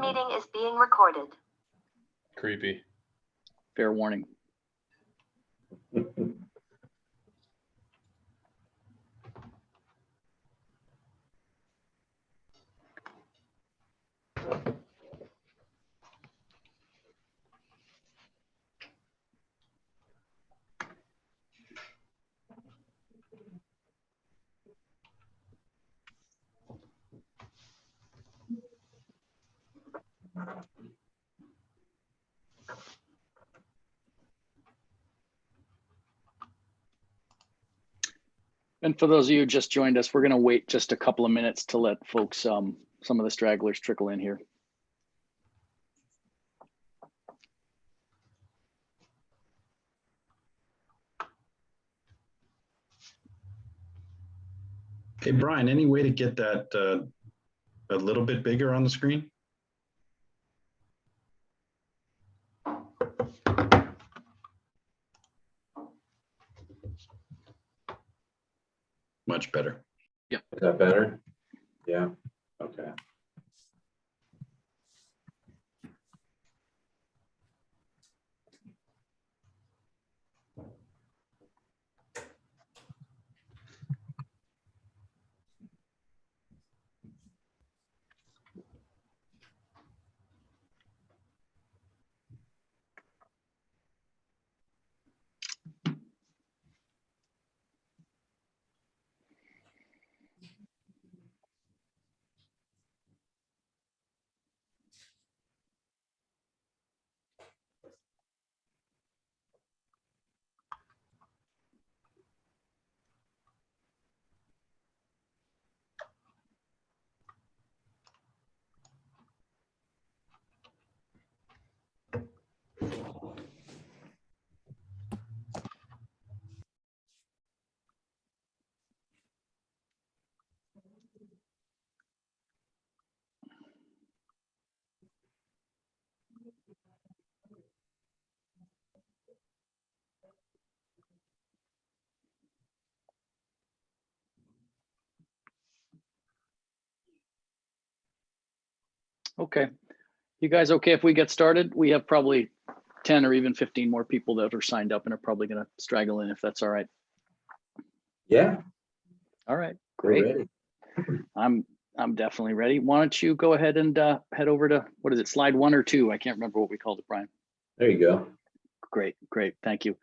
meeting is being recorded. Creepy. Fair warning. And for those of you who just joined us, we're going to wait just a couple of minutes to let folks, some of the stragglers trickle in here. Hey, Brian, any way to get that a little bit bigger on the screen? Much better. Yeah. Is that better? Yeah. Okay. Okay. You guys okay if we get started? We have probably 10 or even 15 more people that are signed up and are probably going to straggle in if that's all right. Yeah. All right, We're great. ready. I'm definitely ready. Why don't you go ahead and head over to, what is it, slide 1 or 2? I can't remember what we called it, Brian. There you go. Great, thank you.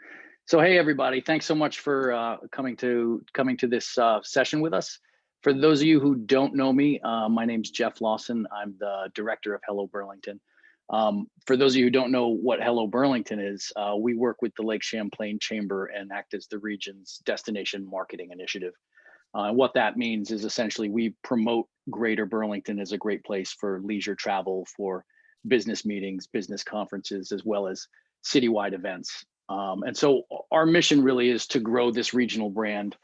So hey everybody, thanks so much for coming to this session with us. For those of you who don't know me, my name's Jeff Lawson. I'm the director of Hello Burlington. For those of you who don't know what Hello Burlington is, we work with the Lake Champlain Chamber and act as the region's destination marketing initiative. What that means is essentially we promote Greater Burlington as a great place for leisure travel, for business meetings, business conferences, as well as citywide events. And so our mission really is to grow this regional brand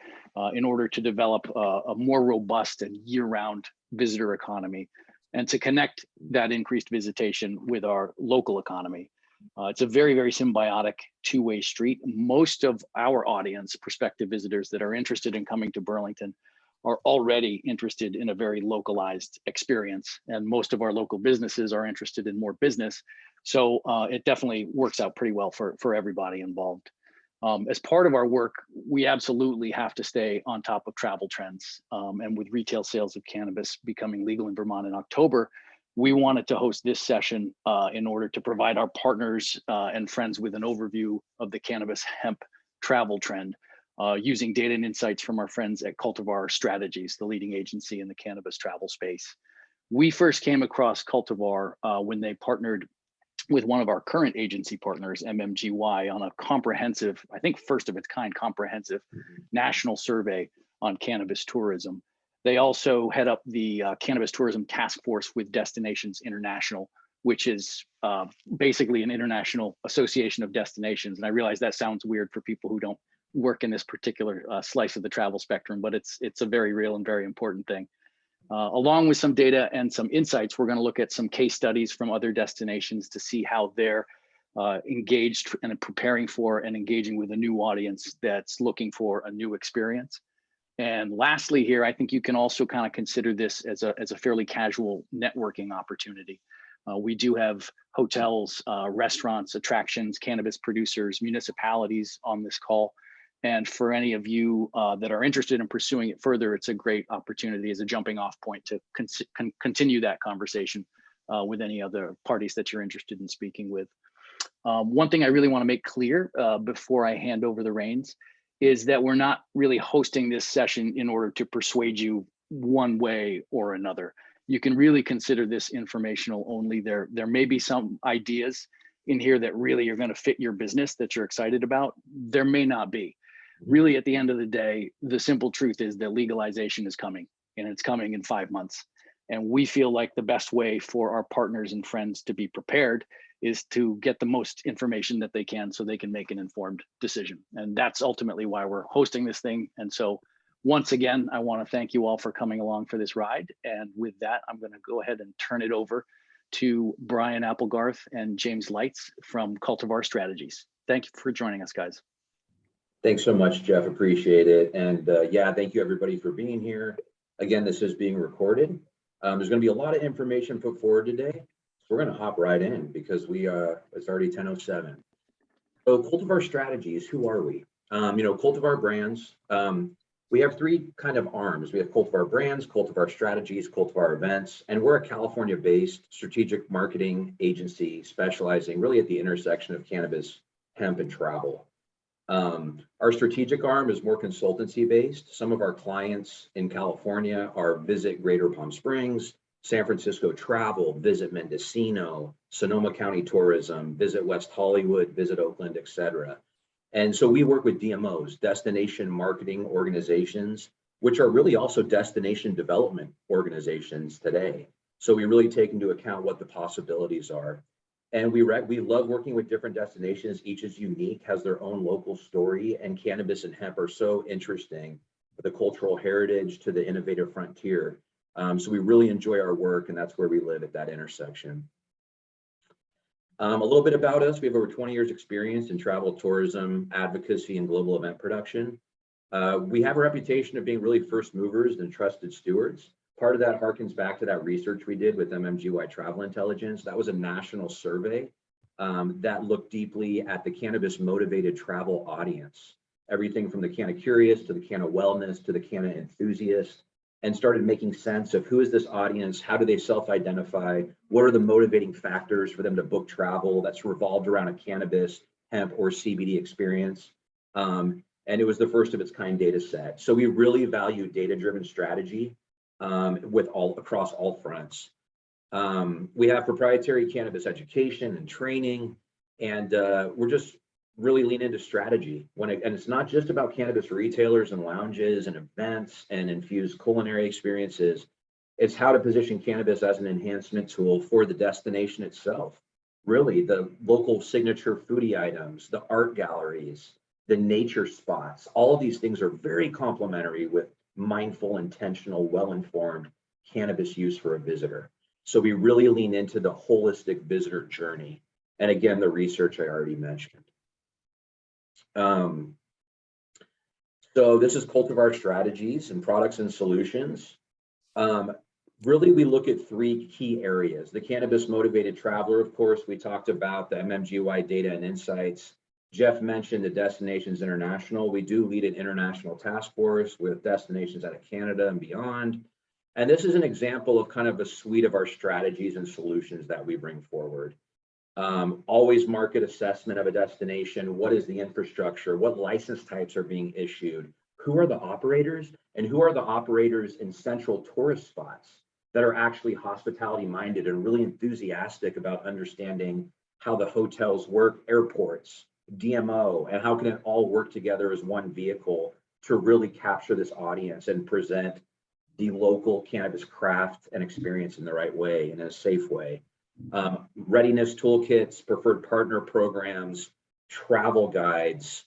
in order to develop a more robust and year-round visitor economy and to connect that increased visitation with our local economy. It's a very, very symbiotic two-way street. Most of our audience, prospective visitors that are interested in coming to Burlington, are already interested in a very localized experience. And most of our local businesses are interested in more business. So it definitely works out pretty well for everybody involved. As part of our work, we absolutely have to stay on top of travel trends. And with retail sales of cannabis becoming legal in Vermont in October, we wanted to host this session in order to provide our partners and friends with an overview of the cannabis hemp travel trend using data and insights from our friends at Cultivar Strategies, the leading agency in the cannabis travel space. We first came across Cultivar when they partnered with one of our current agency partners, MMGY, on a comprehensive, I think first of its kind, comprehensive national survey on cannabis tourism. They also head up the Cannabis Tourism Task Force with Destinations International, which is basically an international association of destinations. And I realize that sounds weird for people who don't work in this particular slice of the travel spectrum, but it's a very real and very important thing. Along with some data and some insights, we're going to look at some case studies from other destinations to see how they're engaged and preparing for and engaging with a new audience that's looking for a new experience. And lastly here, I think you can also kind of consider this as a fairly casual networking opportunity. We do have hotels, restaurants, attractions, cannabis producers, municipalities on this call. And for any of you that are interested in pursuing it further, it's a great opportunity as a jumping off point to continue that conversation with any other parties that you're interested in speaking with. One thing I really want to make clear before I hand over the reins is that we're not really hosting this session in order to persuade you one way or another. You can really consider this informational only. There may be some ideas in here that really are going to fit your business that you're excited about. There may not be. Really, at the end of the day, the simple truth is that legalization is coming, and it's coming in 5 months. And we feel like the best way for our partners and friends to be prepared is to get the most information that they can so they can make an informed decision. And that's ultimately why we're hosting this thing. And so once again, I want to thank you all for coming along for this ride. And with that, I'm going to go ahead and turn it over to Brian Applegarth and James Lights from Cultivar Strategies. Thank you for joining us, guys. Thanks so much, Jeff. Appreciate it. And yeah, thank you everybody for being here. Again, this is being recorded. There's going to be a lot of information put forward today. So we're going to hop right in because it's already 10:07. So Cultivar Strategies, who are we? Cultivar Brands, we have three kind of arms. We have Cultivar Brands, Cultivar Strategies, Cultivar Events, and we're a California-based strategic marketing agency specializing really at the intersection of cannabis, hemp, and travel. Our strategic arm is more consultancy-based. Some of our clients in California are Visit Greater Palm Springs, San Francisco Travel, Visit Mendocino, Sonoma County Tourism, Visit West Hollywood, Visit Oakland, etc. And so we work with DMOs, destination marketing organizations, which are really also destination development organizations today. So we really take into account what the possibilities are. And we love working with different destinations. Each is unique, has their own local story, and cannabis and hemp are so interesting, the cultural heritage to the innovative frontier. So we really enjoy our work, and that's where we live, at that intersection. A little bit about us. We have over 20 years experience in travel, tourism, advocacy, and global event production. We have a reputation of being really first movers and trusted stewards. Part of that harkens back to that research we did with MMGY Travel Intelligence. That was a national survey that looked deeply at the cannabis motivated travel audience. Everything from the canna curious to the canna wellness to the canna enthusiast, and started making sense of who is this audience, how do they self-identify, what are the motivating factors for them to book travel that's revolved around a cannabis, hemp, or CBD experience. And it was the first of its kind data set. So we really value data-driven strategy across all fronts. We have proprietary cannabis education and training, and we're just really lean into strategy and it's not just about cannabis retailers and lounges and events and infused culinary experiences. It's how to position cannabis as an enhancement tool for the destination itself. Really, the local signature foodie items, the art galleries, the nature spots, all of these things are very complementary with mindful, intentional, well-informed cannabis use for a visitor. So we really lean into the holistic visitor journey. And again, the research I already mentioned. So this is Cultivar Strategies and Products and Solutions. Really, we look at three key areas. The cannabis motivated traveler, of course, we talked about the MMGY data and insights. Jeff mentioned the Destinations International. We do lead an international task force with destinations out of Canada and beyond. And this is an example of kind of a suite of our strategies and solutions that we bring forward. Always market assessment of a destination. What is the infrastructure? What license types are being issued? Who are the operators? And who are the operators in central tourist spots that are actually hospitality minded and really enthusiastic about understanding how the hotels work, airports, DMO, and how can it all work together as one vehicle to really capture this audience and present the local cannabis craft and experience in the right way, in a safe way. Readiness toolkits, preferred partner programs, travel guides.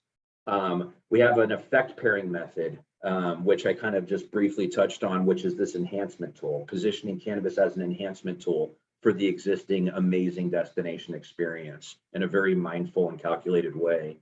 We have an effect pairing method, which I kind of just briefly touched on, which is this enhancement tool, positioning cannabis as an enhancement tool for the existing amazing destination experience in a very mindful and calculated way.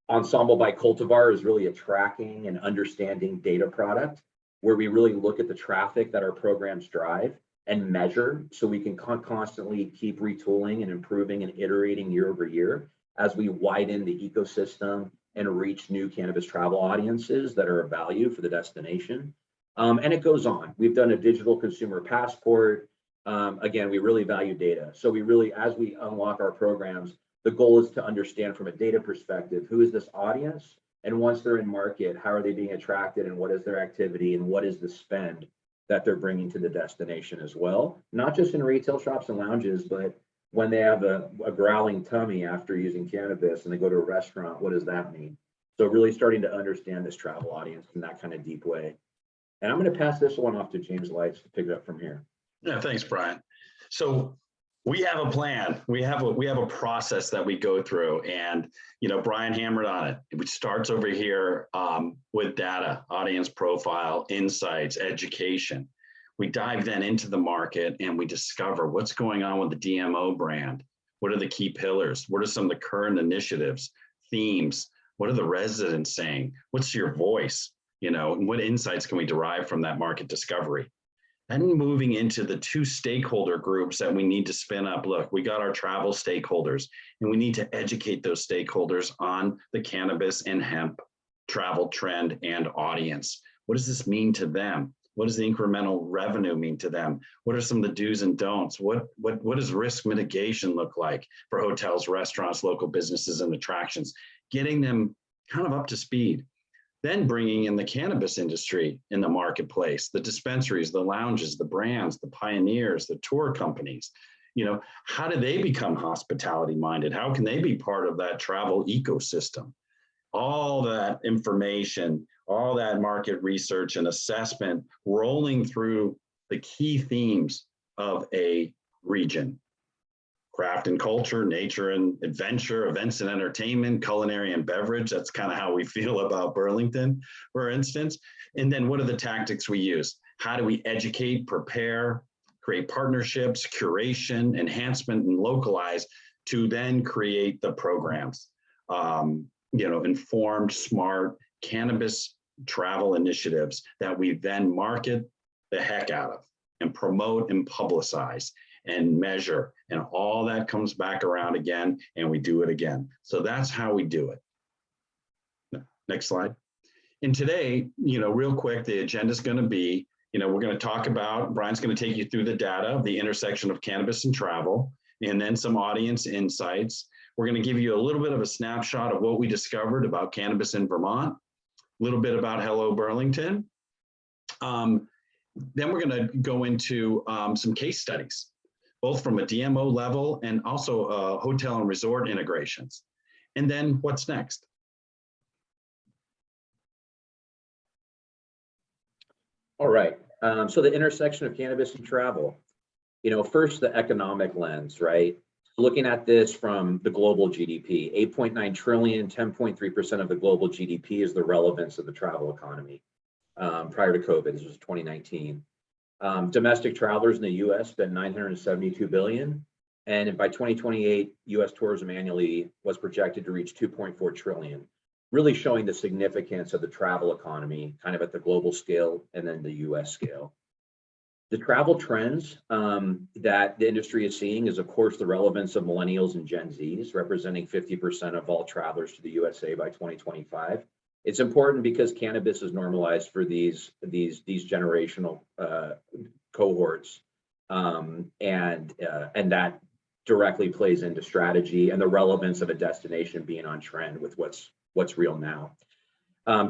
Ensemble by Cultivar is really a tracking and understanding data product where we really look at the traffic that our programs drive and measure so we can constantly keep retooling and improving and iterating year over year as we widen the ecosystem and reach new cannabis travel audiences that are of value for the destination. And it goes on. We've done a digital consumer passport. Again, we really value data. So we really, as we unlock our programs, the goal is to understand from a data perspective, who is this audience? And once they're in market, how are they being attracted and what is their activity and what is the spend that they're bringing to the destination as well? Not just in retail shops and lounges, but when they have a growling tummy after using cannabis and they go to a restaurant, what does that mean? So really starting to understand this travel audience in that kind of deep way. And I'm going to pass this one off to James Lights to pick it up from here. Yeah, thanks, Brian. So we have a plan. We have a process that we go through, and Brian hammered on it. It starts over here with data, audience profile, insights, education. We dive then into the market and we discover what's going on with the DMO brand. What are the key pillars? What are some of the current initiatives, themes? What are the residents saying? What's your voice? What insights can we derive from that market discovery? And moving into the two stakeholder groups that we need to spin up. Look, we got our travel stakeholders, and we need to educate those stakeholders on the cannabis and hemp travel trend and audience. What does this mean to them? What does the incremental revenue mean to them? What are some of the do's and don'ts? What does risk mitigation look like for hotels, restaurants, local businesses, and attractions? Getting them kind of up to speed. Then bringing in the cannabis industry in the marketplace, the dispensaries, the lounges, the brands, the pioneers, the tour companies. How do they become hospitality minded? How can they be part of that travel ecosystem? All that information, all that market research and assessment rolling through the key themes of a region. Craft and culture, nature and adventure, events and entertainment, culinary and beverage. That's kind of how we feel about Burlington, for instance. And then what are the tactics we use? How do we educate, prepare, create partnerships, curation, enhancement, and localize to then create the programs? Informed, smart cannabis travel initiatives that we then market the heck out of and promote and publicize and measure, and all that comes back around again, and we do it again. So that's how we do it. Next slide. And today, real quick, the agenda is going to be, we're going to talk about, Brian's going to take you through the data of the intersection of cannabis and travel, and then some audience insights. We're going to give you a little bit of a snapshot of what we discovered about cannabis in Vermont, a little bit about Hello Burlington. Then we're going to go into some case studies, both from a DMO level and also hotel and resort integrations. And then what's next? All right, so the intersection of cannabis and travel. First the economic lens, right? Looking at this from the global GDP, 8.9 trillion, 10.3% of the global GDP is the relevance of the travel economy. Prior to COVID, this was 2019. Domestic travelers in the US spent 972 billion. And by 2028, US tourism annually was projected to reach 2.4 trillion, really showing the significance of the travel economy kind of at the global scale and then the US scale. The travel trends that the industry is seeing is, of course, the relevance of millennials and Gen Zs, representing 50% of all travelers to the USA by 2025. It's important because cannabis is normalized for these generational cohorts, and that directly plays into strategy and the relevance of a destination being on trend with what's real now.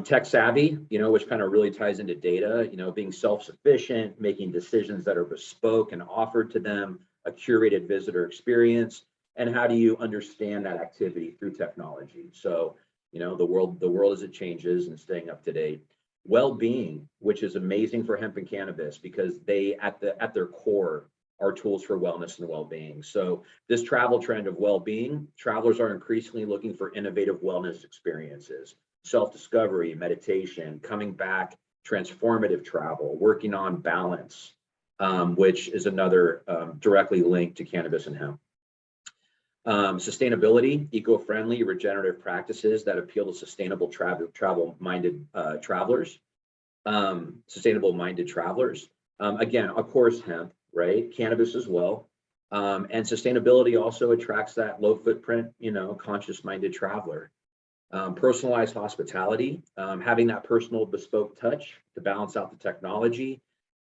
Tech savvy, which kind of really ties into data, being self-sufficient, making decisions that are bespoke and offered to them, a curated visitor experience, and how do you understand that activity through technology? So, the world as it changes and staying up to date. Well-being, which is amazing for hemp and cannabis because they, at their core, are tools for wellness and well-being. So this travel trend of well-being, travelers are increasingly looking for innovative wellness experiences, self-discovery, meditation, coming back, transformative travel, working on balance, which is another directly linked to cannabis and hemp. Sustainability, eco-friendly, regenerative practices that appeal to sustainable travel-minded travelers. Again, of course, hemp, right? Cannabis as well. And sustainability also attracts that low footprint, conscious minded traveler. Personalized hospitality, having that personal bespoke touch to balance out the technology.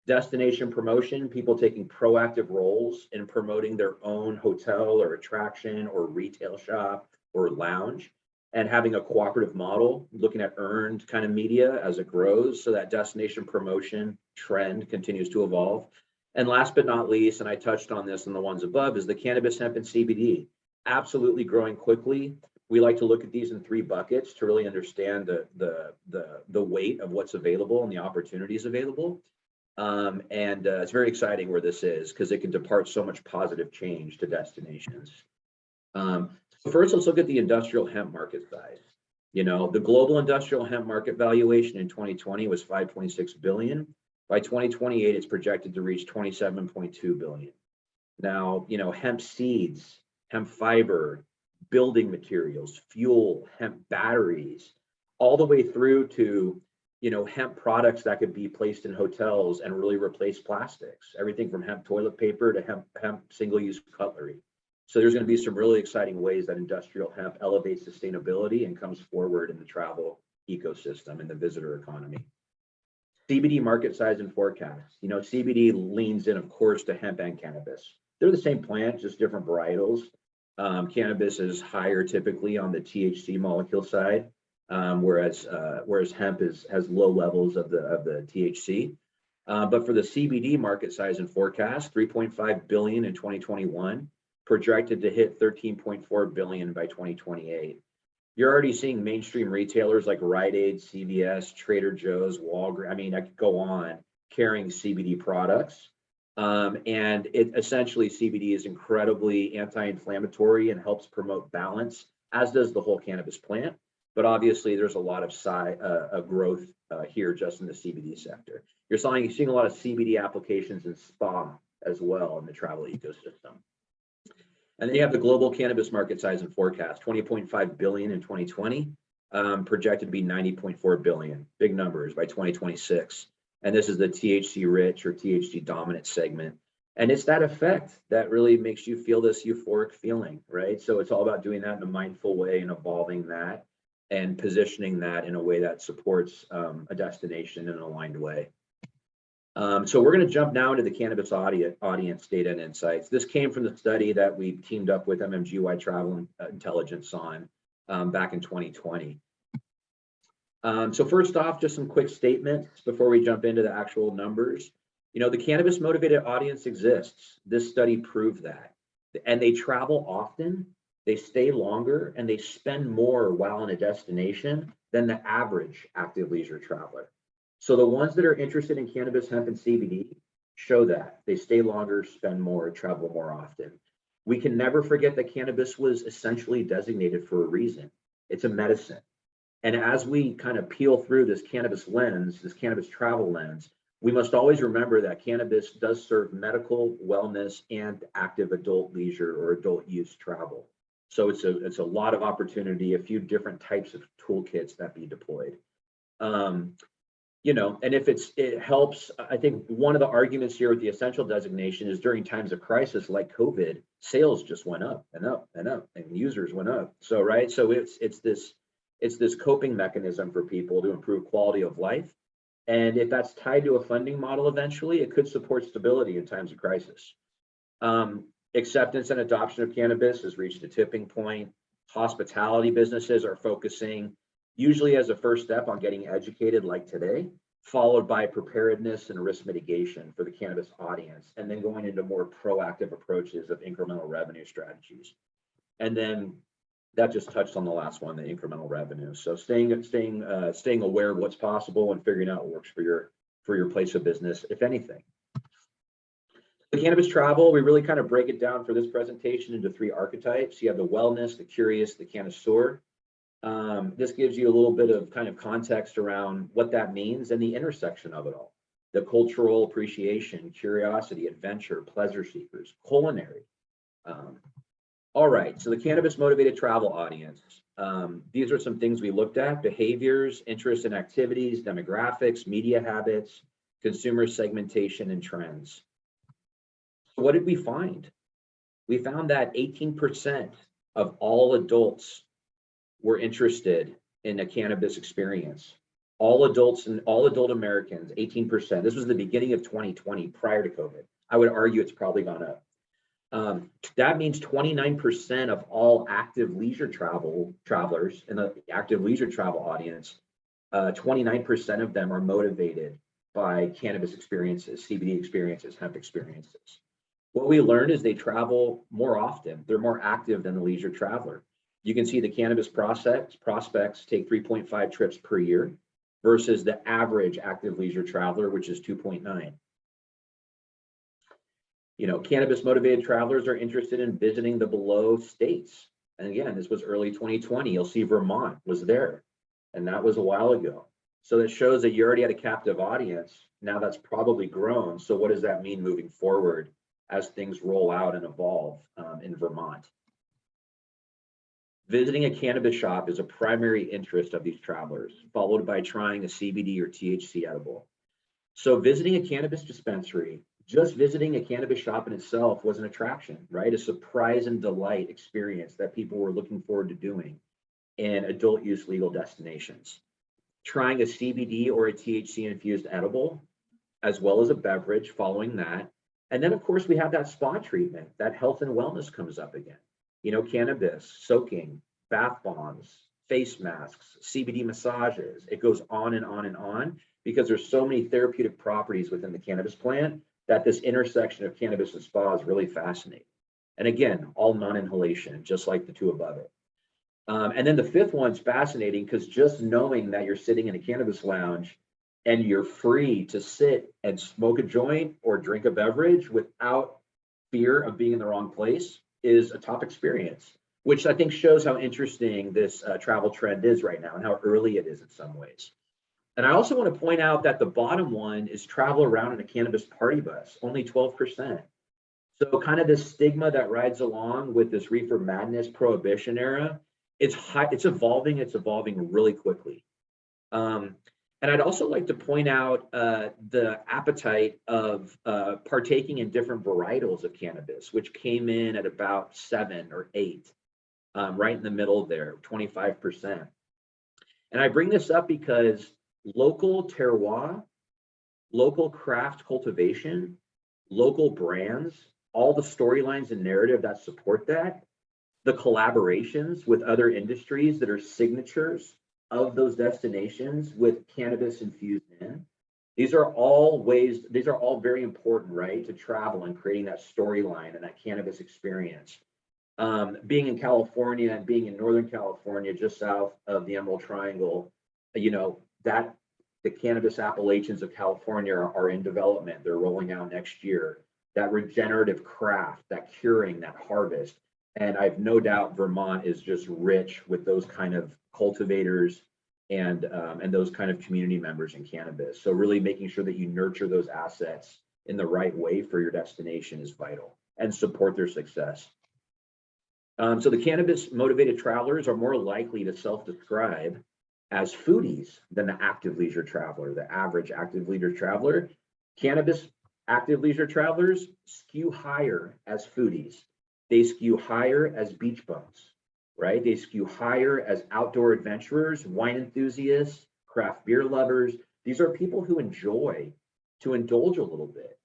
Destination promotion, people taking proactive roles in promoting their own hotel or attraction or retail shop or lounge, and having a cooperative model, looking at earned kind of media as it grows, so that destination promotion trend continues to evolve. And last but not least, and I touched on this in the ones above, is the cannabis, hemp, and CBD, absolutely growing quickly. We like to look at these in 3 buckets to really understand the weight of what's available and the opportunities available. It's very exciting where this is, because it can depart so much positive change to destinations. So first, let's look at the industrial hemp market size. The global industrial hemp market valuation in 2020 was 5.6 billion. By 2028, it's projected to reach 27.2 billion. Now, hemp seeds, hemp fiber, building materials, fuel, hemp batteries, all the way through to hemp products that could be placed in hotels and really replace plastics, everything from hemp toilet paper to hemp single-use cutlery. So there's going to be some really exciting ways that industrial hemp elevates sustainability and comes forward in the travel ecosystem and the visitor economy. CBD market size and forecast. CBD leans in, of course, to hemp and cannabis. They're the same plant, just different varietals. Cannabis is higher typically on the THC molecule side, whereas hemp has low levels of the THC. But for the CBD market size and forecast, 3.5 billion in 2021, projected to hit 13.4 billion by 2028. You're already seeing mainstream retailers like Rite Aid, CVS, Trader Joe's, Walgreens, I could go on, carrying CBD products. And it essentially, CBD is incredibly anti-inflammatory and helps promote balance, as does the whole cannabis plant. But obviously, there's a lot of growth here just in the CBD sector. You're seeing a lot of CBD applications in spa as well in the travel ecosystem. And then you have the global cannabis market size and forecast, 20.5 billion in 2020, projected to be 90.4 billion, big numbers by 2026. And this is the THC rich or THC dominant segment. And it's that effect that really makes you feel this euphoric feeling, right? So it's all about doing that in a mindful way and evolving that and positioning that in a way that supports a destination in an aligned way. So we're going to jump now into the cannabis audience data and insights. This came from the study that we teamed up with MMGY Travel Intelligence on back in 2020. So first off, just some quick statements before we jump into the actual numbers. The cannabis motivated audience exists. This study proved that. And they travel often, they stay longer, and they spend more while in a destination than the average active leisure traveler. So the ones that are interested in cannabis, hemp, and CBD show that. They stay longer, spend more, travel more often. We can never forget that cannabis was essentially designated for a reason. It's a medicine. And as we kind of peel through this cannabis lens, this cannabis travel lens, we must always remember that cannabis does serve medical, wellness, and active adult leisure or adult use travel. So it's a lot of opportunity, a few different types of toolkits that be deployed. And if it helps, I think one of the arguments here with the essential designation is during times of crisis like COVID, sales just went up and up and up, and users went up. So, right. So it's this coping mechanism for people to improve quality of life. And if that's tied to a funding model, eventually it could support stability in times of crisis. Acceptance and adoption of cannabis has reached a tipping point. Hospitality businesses are focusing usually as a first step on getting educated like today, followed by preparedness and risk mitigation for the cannabis audience, and then going into more proactive approaches of incremental revenue strategies. And then that just touched on the last one, the incremental revenue. So staying aware of what's possible and figuring out what works for your place of business, if anything. The cannabis travel, we really kind of break it down for this presentation into 3 archetypes. You have the wellness, the curious, the connoisseur. This gives you a little bit of kind of context around what that means and the intersection of it all. The cultural appreciation, curiosity, adventure, pleasure seekers, culinary. All right, so the cannabis motivated travel audience. These are some things we looked at: behaviors, interests and activities, demographics, media habits, consumer segmentation, and trends. what did we find? We found that 18% of all adults were interested in a cannabis experience. All adults and all adult Americans, 18%. This was the beginning of 2020, prior to COVID. I would argue it's probably gone up. That means 29% of all active leisure travelers in the active leisure travel audience, 29% of them are motivated by cannabis experiences, CBD experiences, hemp experiences. What we learned is they travel more often. They're more active than the leisure traveler. You can see the cannabis prospects take 3.5 trips per year versus the average active leisure traveler, which is 2.9. You know, cannabis motivated travelers are interested in visiting the below states. And again, this was early 2020. You'll see Vermont was there, and that was a while ago. So that shows that you already had a captive audience. Now that's probably grown. So what does that mean moving forward as things roll out and evolve in Vermont? Visiting a cannabis shop is a primary interest of these travelers, followed by trying a CBD or THC edible. So visiting a cannabis dispensary, just visiting a cannabis shop in itself was an attraction, right? A surprise and delight experience that people were looking forward to doing in adult use legal destinations. Trying a CBD or a THC infused edible, as well as a beverage following that. And then of course we have that spa treatment, that health and wellness comes up again. You know, cannabis, soaking, bath bombs, face masks, CBD massages. It goes on and on and on because there's so many therapeutic properties within the cannabis plant that this intersection of cannabis and spa is really fascinating. And again, all non-inhalation, just like the two above it. And then the fifth one's fascinating because just knowing that you're sitting in a cannabis lounge and you're free to sit and smoke a joint or drink a beverage without fear of being in the wrong place is a top experience, which I think shows how interesting this travel trend is right now and how early it is in some ways. And I also want to point out that the bottom one is travel around in a cannabis party bus, only 12%. So kind of this stigma that rides along with this reefer madness prohibition era, it's evolving really quickly. And I'd also like to point out the appetite of partaking in different varietals of cannabis, which came in at about 7 or 8, right in the middle there, 25%. And I bring this up because local terroir, local craft cultivation, local brands, all the storylines and narrative that support that, the collaborations with other industries that are signatures of those destinations with cannabis infused in. These are all very important, right, to travel and creating that storyline and that cannabis experience. Being in California and being in Northern California, just south of the Emerald Triangle, you know, that the cannabis appellations of California are in development. They're rolling out next year. That regenerative craft, that curing, that harvest. And I've no doubt Vermont is just rich with those kind of cultivators and those kind of community members in cannabis. So really making sure that you nurture those assets in the right way for your destination is vital, and support their success. So the cannabis motivated travelers are more likely to self-describe as foodies than the active leisure traveler, the average active leisure traveler. Cannabis active leisure travelers skew higher as foodies. They skew higher as beach bums, right? They skew higher as outdoor adventurers, wine enthusiasts, craft beer lovers. These are people who enjoy to indulge a little bit.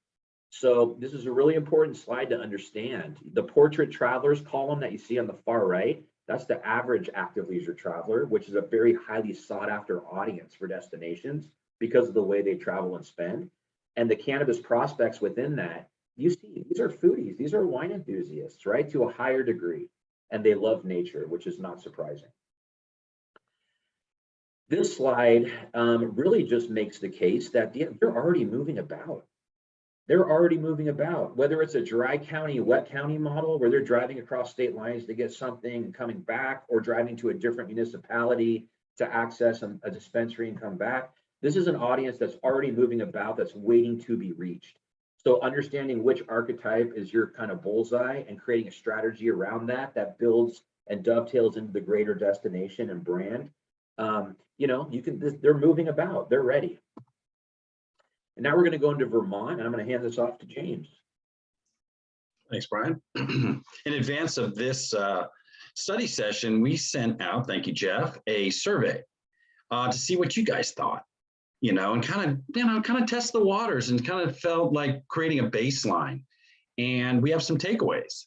So this is a really important slide to understand. The portrait travelers column that you see on the far right, that's the average active leisure traveler, which is a very highly sought after audience for destinations because of the way they travel and spend. And the cannabis prospects within that, you see, these are foodies, these are wine enthusiasts, right, to a higher degree. And they love nature, which is not surprising. This slide really just makes the case that they're already moving about. They're already moving about, whether it's a dry county, wet county model where they're driving across state lines to get something and coming back, or driving to a different municipality to access a dispensary and come back. This is an audience that's already moving about, that's waiting to be reached. So understanding which archetype is your kind of bullseye and creating a strategy around that builds and dovetails into the greater destination and brand. You know, they're moving about, they're ready. And now we're going to go into Vermont, and I'm going to hand this off to James. Thanks, Brian. In advance of this study session, we sent out, thank you, Jeff, a survey to see what you guys thought, and kind of test the waters, and kind of felt like creating a baseline. And we have some takeaways.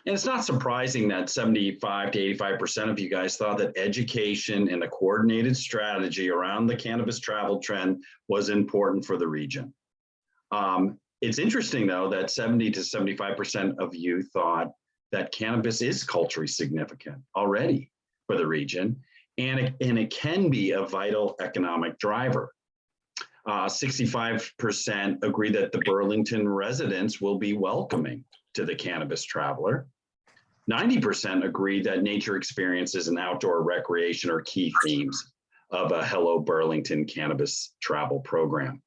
And it's not surprising that 75 to 85% of you guys thought that education and a coordinated strategy around the cannabis travel trend was important for the region. It's interesting, though, that 70 to 75% of you thought that cannabis is culturally significant already for the region, and it can be a vital economic driver. 65% agree that the Burlington residents will be welcoming to the cannabis traveler. 90% agree that nature experiences and outdoor recreation are key themes of a Hello Burlington cannabis travel program.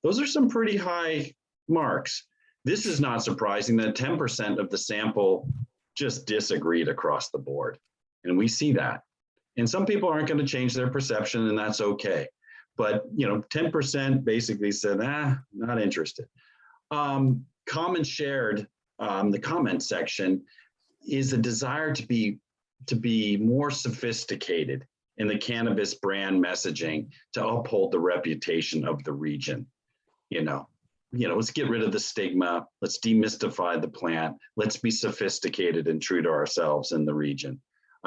Those are some pretty high marks. This is not surprising that 10% of the sample just disagreed across the board. And we see that. And some people aren't going to change their perception, and that's okay. But 10% basically said, not interested. Common shared, the comment section, is a desire to be more sophisticated in the cannabis brand messaging to uphold the reputation of the region. Let's get rid of the stigma. Let's demystify the plant. Let's be sophisticated and true to ourselves in the region.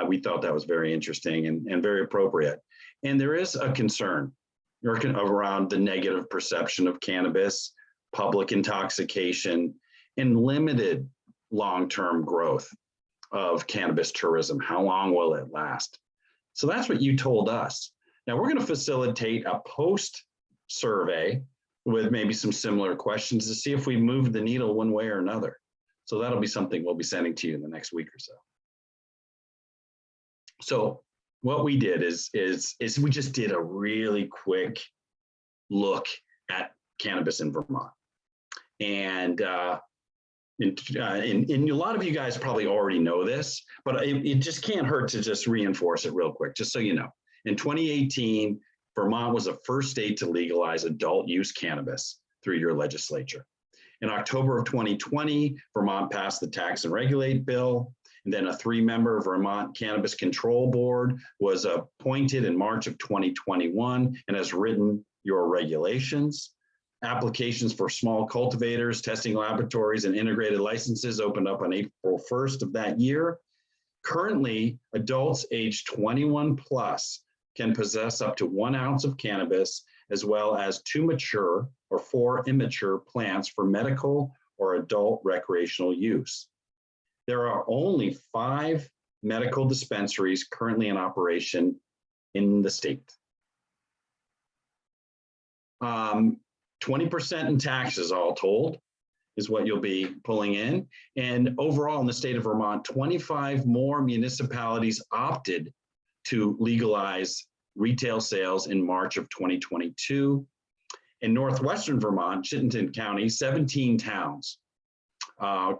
We thought that was very interesting and very appropriate. And there is a concern around the negative perception of cannabis, public intoxication, and limited long-term growth of cannabis tourism. How long will it last? So that's what you told us. Now we're going to facilitate a post-survey with maybe some similar questions to see if we moved the needle one way or another. So that'll be something we'll be sending to you in the next week or so. So what we did is we just did a really quick look at cannabis in Vermont. And a lot of you guys probably already know this, but it just can't hurt to just reinforce it real quick, just so you know. In 2018, Vermont was the first state to legalize adult use cannabis through your legislature. In October of 2020, Vermont passed the Tax and Regulate Bill, and then a 3-member Vermont Cannabis Control Board was appointed in March of 2021 and has written your regulations. Applications for small cultivators, testing laboratories, and integrated licenses opened up on April 1st of that year. Currently, adults aged 21 plus can possess up to 1 ounce of cannabis, as well as 2 mature or 4 immature plants for medical or adult recreational use. There are only 5 medical dispensaries currently in operation in the state. 20% in taxes, all told, is what you'll be pulling in. And overall in the state of Vermont, 25 more municipalities opted to legalize retail sales in March of 2022. In northwestern Vermont, Chittenden County, 17 towns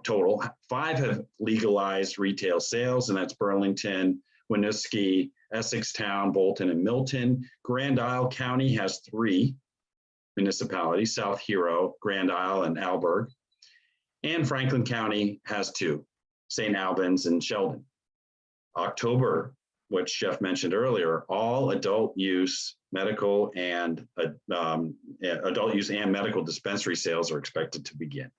total. 5 have legalized retail sales, and that's Burlington, Winooski, Essex Town, Bolton, and Milton. Grand Isle County has 3 municipalities, South Hero, Grand Isle, and Alberg. And Franklin County has 2, St. Albans and Sheldon. October, which Jeff mentioned earlier, all adult use, medical, and adult use and medical dispensary sales are expected to begin.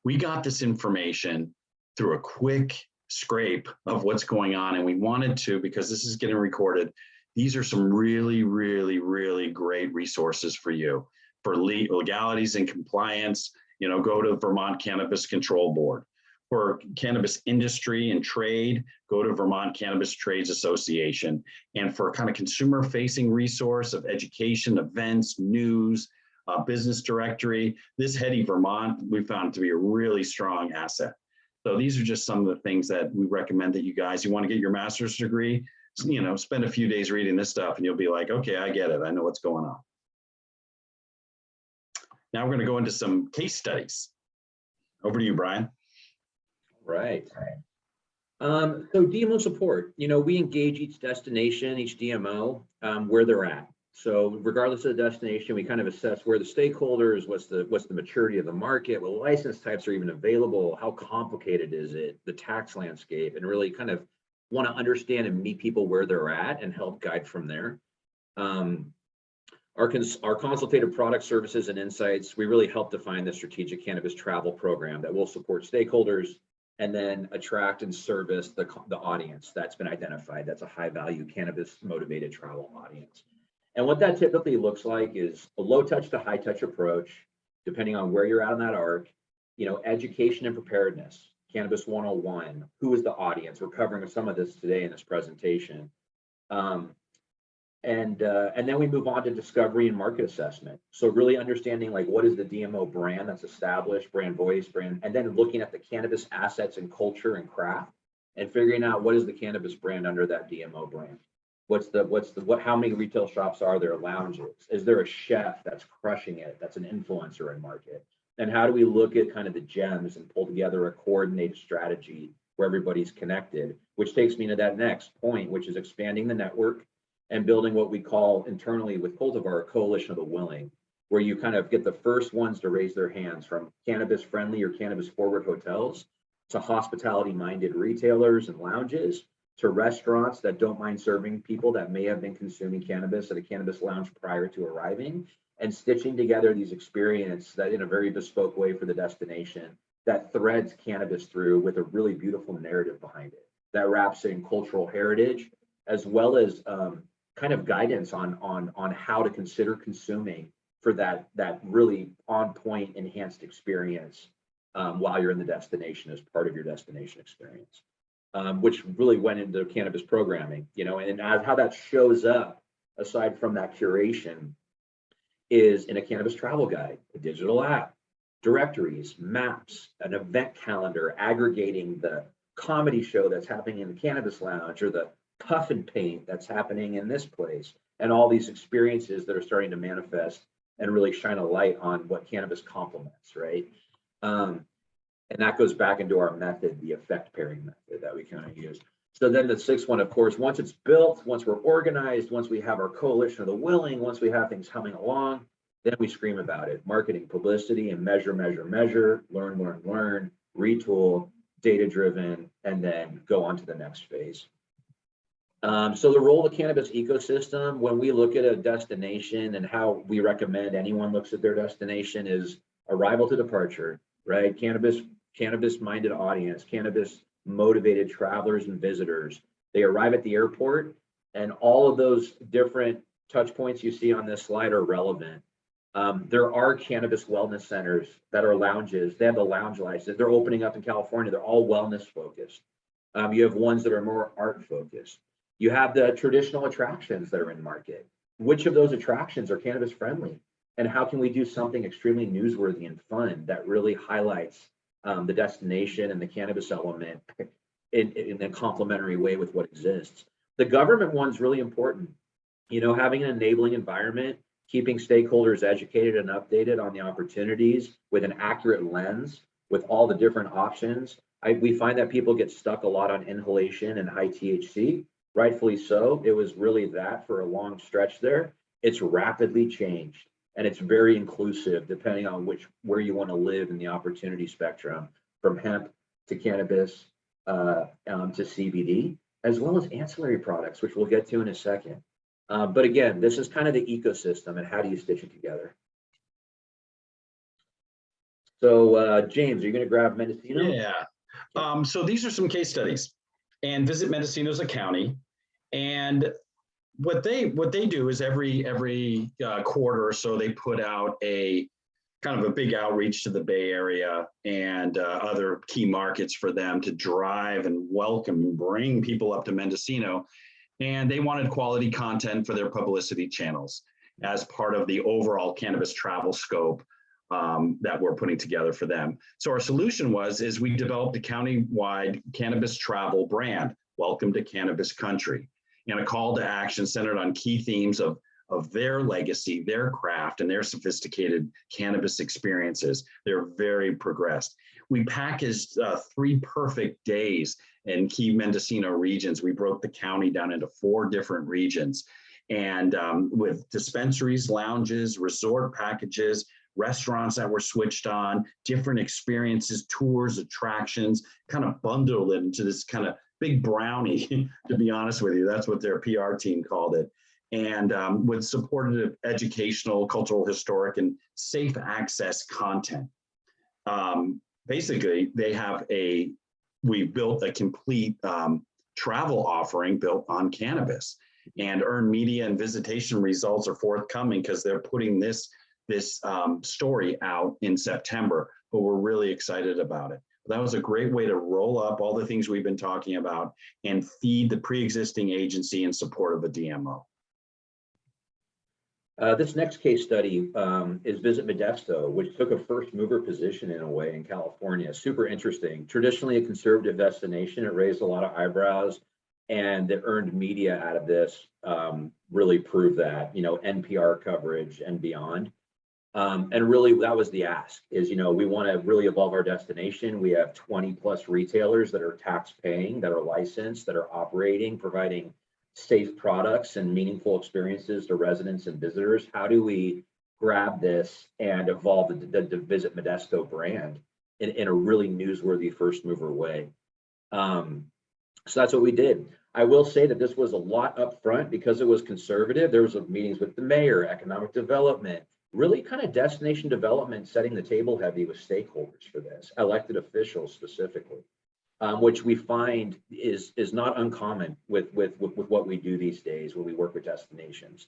We got this information through a quick scrape of what's going on, and we wanted to, because this is getting recorded, these are some really, really, really great resources for you. For legalities and compliance, go to the Vermont Cannabis Control Board. For cannabis industry and trade, go to Vermont Cannabis Trades Association. And for kind of consumer-facing resource of education, events, news, business directory, this Heady Vermont, we found to be a really strong asset. So these are just some of the things that we recommend that you want to get your master's degree, spend a few days reading this stuff and you'll be like, okay, I get it. I know what's going on. Now we're going to go into some case studies. Over to you, Brian. Right. So DMO support, we engage each destination, each DMO, where they're at. So regardless of the destination, we kind of assess where the stakeholders, what's the maturity of the market, what license types are even available, how complicated is it, the tax landscape, and really kind of want to understand and meet people where they're at and help guide from there. Our consultative product services and insights, we really help define the strategic cannabis travel program that will support stakeholders and then attract and service the audience that's been identified. That's a high value cannabis motivated travel audience. And what that typically looks like is a low touch to high touch approach, depending on where you're at on that arc. Education and preparedness, Cannabis 101, who is the audience? We're covering some of this today in this presentation. And then we move on to discovery and market assessment. So really understanding like what is the DMO brand that's established, brand voice, brand, and then looking at the cannabis assets and culture and craft and figuring out what is the cannabis brand under that DMO brand. How many retail shops are there, lounges? Is there a chef that's crushing it, that's an influencer in market? And how do we look at kind of the gems and pull together a coordinated strategy where everybody's connected, which takes me to that next point, which is expanding the network and building what we call internally with Cultivar a coalition of the willing, where you kind of get the first ones to raise their hands, from cannabis friendly or cannabis forward hotels to hospitality minded retailers and lounges, to restaurants that don't mind serving people that may have been consuming cannabis at a cannabis lounge prior to arriving, and stitching together these experiences that in a very bespoke way for the destination that threads cannabis through with a really beautiful narrative behind it that wraps in cultural heritage as well as kind of guidance on how to consider consuming for that really on point enhanced experience while you're in the destination as part of your destination experience. Which really went into cannabis programming, and how that shows up aside from that curation is in a cannabis travel guide, a digital app, directories, maps, an event calendar, aggregating the comedy show that's happening in the cannabis lounge or the puff and paint that's happening in this place, and all these experiences that are starting to manifest and really shine a light on what cannabis complements, right? And that goes back into our method, the effect pairing method that we kind of use. So then the sixth one, of course, once it's built, once we're organized, once we have our coalition of the willing, once we have things humming along, then we scream about it. Marketing, publicity, and measure, learn, retool, data-driven, and then go on to the next phase. So the role of the cannabis ecosystem, when we look at a destination and how we recommend anyone looks at their destination, is arrival to departure, right? Cannabis minded audience, cannabis motivated travelers and visitors. They arrive at the airport, and all of those different touch points you see on this slide are relevant. There are cannabis wellness centers that are lounges. They have the lounge license. They're opening up in California. They're all wellness focused. You have ones that are more art focused. You have the traditional attractions that are in market. Which of those attractions are cannabis friendly? And how can we do something extremely newsworthy and fun that really highlights the destination and the cannabis element in a complementary way with what exists? The government one's really important. Having an enabling environment, keeping stakeholders educated and updated on the opportunities with an accurate lens, with all the different options. We find that people get stuck a lot on inhalation and high THC, rightfully so. It was really that for a long stretch there. It's rapidly changed. And it's very inclusive depending on where you want to live in the opportunity spectrum, from hemp to cannabis to CBD, as well as ancillary products, which we'll get to in a second. But again, this is kind of the ecosystem and how do you stitch it together? So James, are you going to grab Mendocino? Yeah. So these are some case studies, and Visit Mendocino's a county, and what they do is every quarter or so they put out a kind of a big outreach to the Bay Area and other key markets for them to drive and welcome and bring people up to Mendocino. And they wanted quality content for their publicity channels as part of the overall cannabis travel scope that we're putting together for them. So our solution is we developed a county-wide cannabis travel brand, Welcome to Cannabis Country, and a call to action centered on key themes of their legacy, their craft, and their sophisticated cannabis experiences. They're very progressed. We packaged 3 perfect days in key Mendocino regions. We broke the county down into 4 different regions. And with dispensaries, lounges, resort packages, restaurants that were switched on, different experiences, tours, attractions, kind of bundled it into this kind of big brownie, to be honest with you. That's what their PR team called it. And with supportive educational, cultural, historic, and safe access content. Basically, we built a complete travel offering built on cannabis, and earned media and visitation results are forthcoming because they're putting this story out in September, but we're really excited about it. That was a great way to roll up all the things we've been talking about and feed the pre-existing agency in support of a DMO. This next case study is Visit Modesto, which took a first mover position in a way in California. Super interesting. Traditionally a conservative destination, it raised a lot of eyebrows, and the earned media out of this really proved that, NPR coverage and beyond. And really that was the ask is, we want to really evolve our destination. We have 20 plus retailers that are tax paying, that are licensed, that are operating, providing safe products and meaningful experiences to residents and visitors. How do we grab this and evolve the Visit Modesto brand in a really newsworthy first mover way? So that's what we did. I will say that this was a lot up front because it was conservative. There was meetings with the mayor, economic development, really kind of destination development, setting the table heavy with stakeholders for this, elected officials specifically. Which we find is not uncommon with what we do these days when we work with destinations.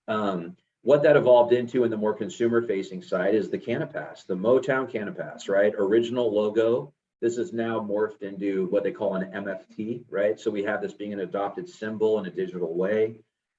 What that evolved into in the more consumer facing side is the Cannabis, the Motown Cannabis, right? Original logo. This is now morphed into what they call an MFT, right? So we have this being an adopted symbol in a digital way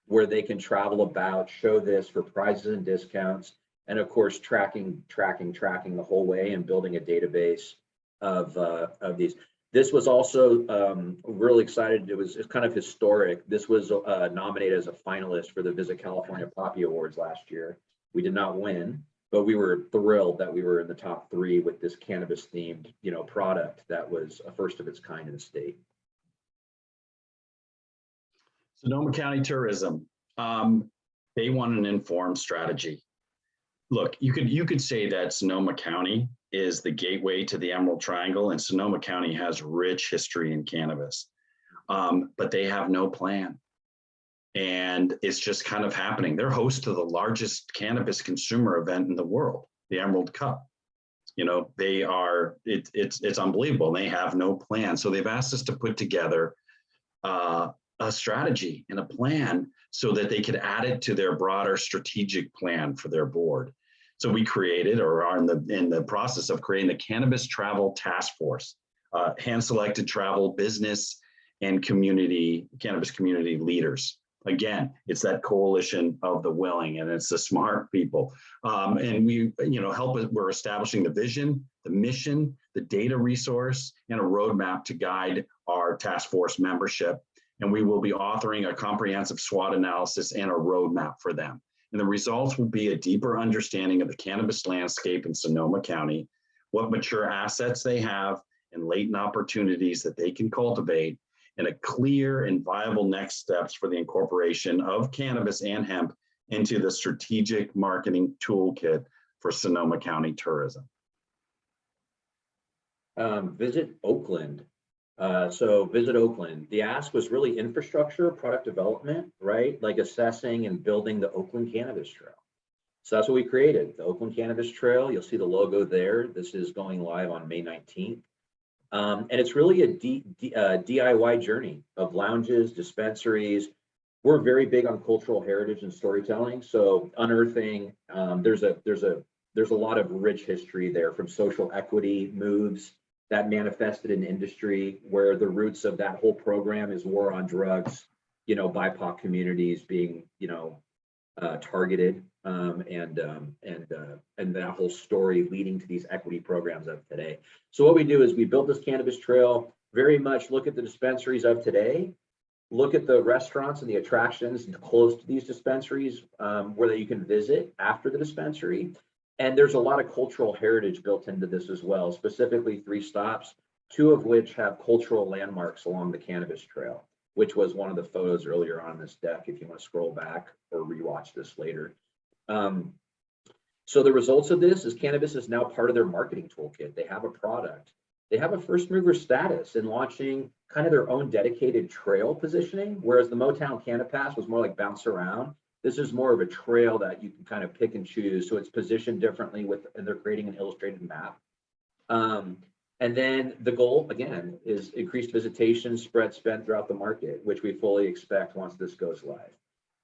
where they can travel about, show this for prizes and discounts, and of course, tracking the whole way and building a database of these. This was also really excited. It's kind of historic. This was nominated as a finalist for the Visit California Poppy Awards last year. We did not win, but we were thrilled that we were in the top 3 with this cannabis themed, product that was a first of its kind in the state. Sonoma County Tourism, they want an informed strategy. Look, you could say that Sonoma County is the gateway to the Emerald Triangle, and Sonoma County has rich history in cannabis, but they have no plan. And it's just kind of happening. They're host to the largest cannabis consumer event in the world, the Emerald Cup. It's unbelievable. They have no plan. So they've asked us to put together a strategy and a plan so that they could add it to their broader strategic plan for their board. So we created, or are in the process of creating, the Cannabis Travel Task Force, hand-selected travel, business, and cannabis community leaders. Again, it's that coalition of the willing, and it's the smart people. And we, we're establishing the vision, the mission, the data resource, and a roadmap to guide our task force membership. And we will be authoring a comprehensive SWOT analysis and a roadmap for them. And the results will be a deeper understanding of the cannabis landscape in Sonoma County, what mature assets they have, and latent opportunities that they can cultivate, and a clear and viable next steps for the incorporation of cannabis and hemp into the strategic marketing toolkit for Sonoma County tourism. Visit Oakland. So Visit Oakland, the ask was really infrastructure, product development, right? Like assessing and building the Oakland Cannabis Trail. So that's what we created, the Oakland Cannabis Trail. You'll see the logo there. This is going live on May 19th. And it's really a DIY journey of lounges, dispensaries. We're very big on cultural heritage and storytelling. So unearthing, there's a lot of rich history there, from social equity moves that manifested in industry, where the roots of that whole program is war on drugs, BIPOC communities being, targeted, and that whole story leading to these equity programs of today. So what we do is we built this cannabis trail, very much look at the dispensaries of today, look at the restaurants and the attractions close to these dispensaries, where you can visit after the dispensary. And there's a lot of cultural heritage built into this as well, specifically 3 stops, 2 of which have cultural landmarks along the cannabis trail. which was one of the photos earlier on this deck, if you want to scroll back or rewatch this later. So the results of this is cannabis is now part of their marketing toolkit. They have a product. They have a first mover status in launching kind of their own dedicated trail positioning, whereas the Motown Cannabis was more like bounce around. This is more of a trail that you can kind of pick and choose. So it's positioned differently and they're creating an illustrated map. And then the goal, again, is increased visitation, spread spend throughout the market, which we fully expect once this goes live.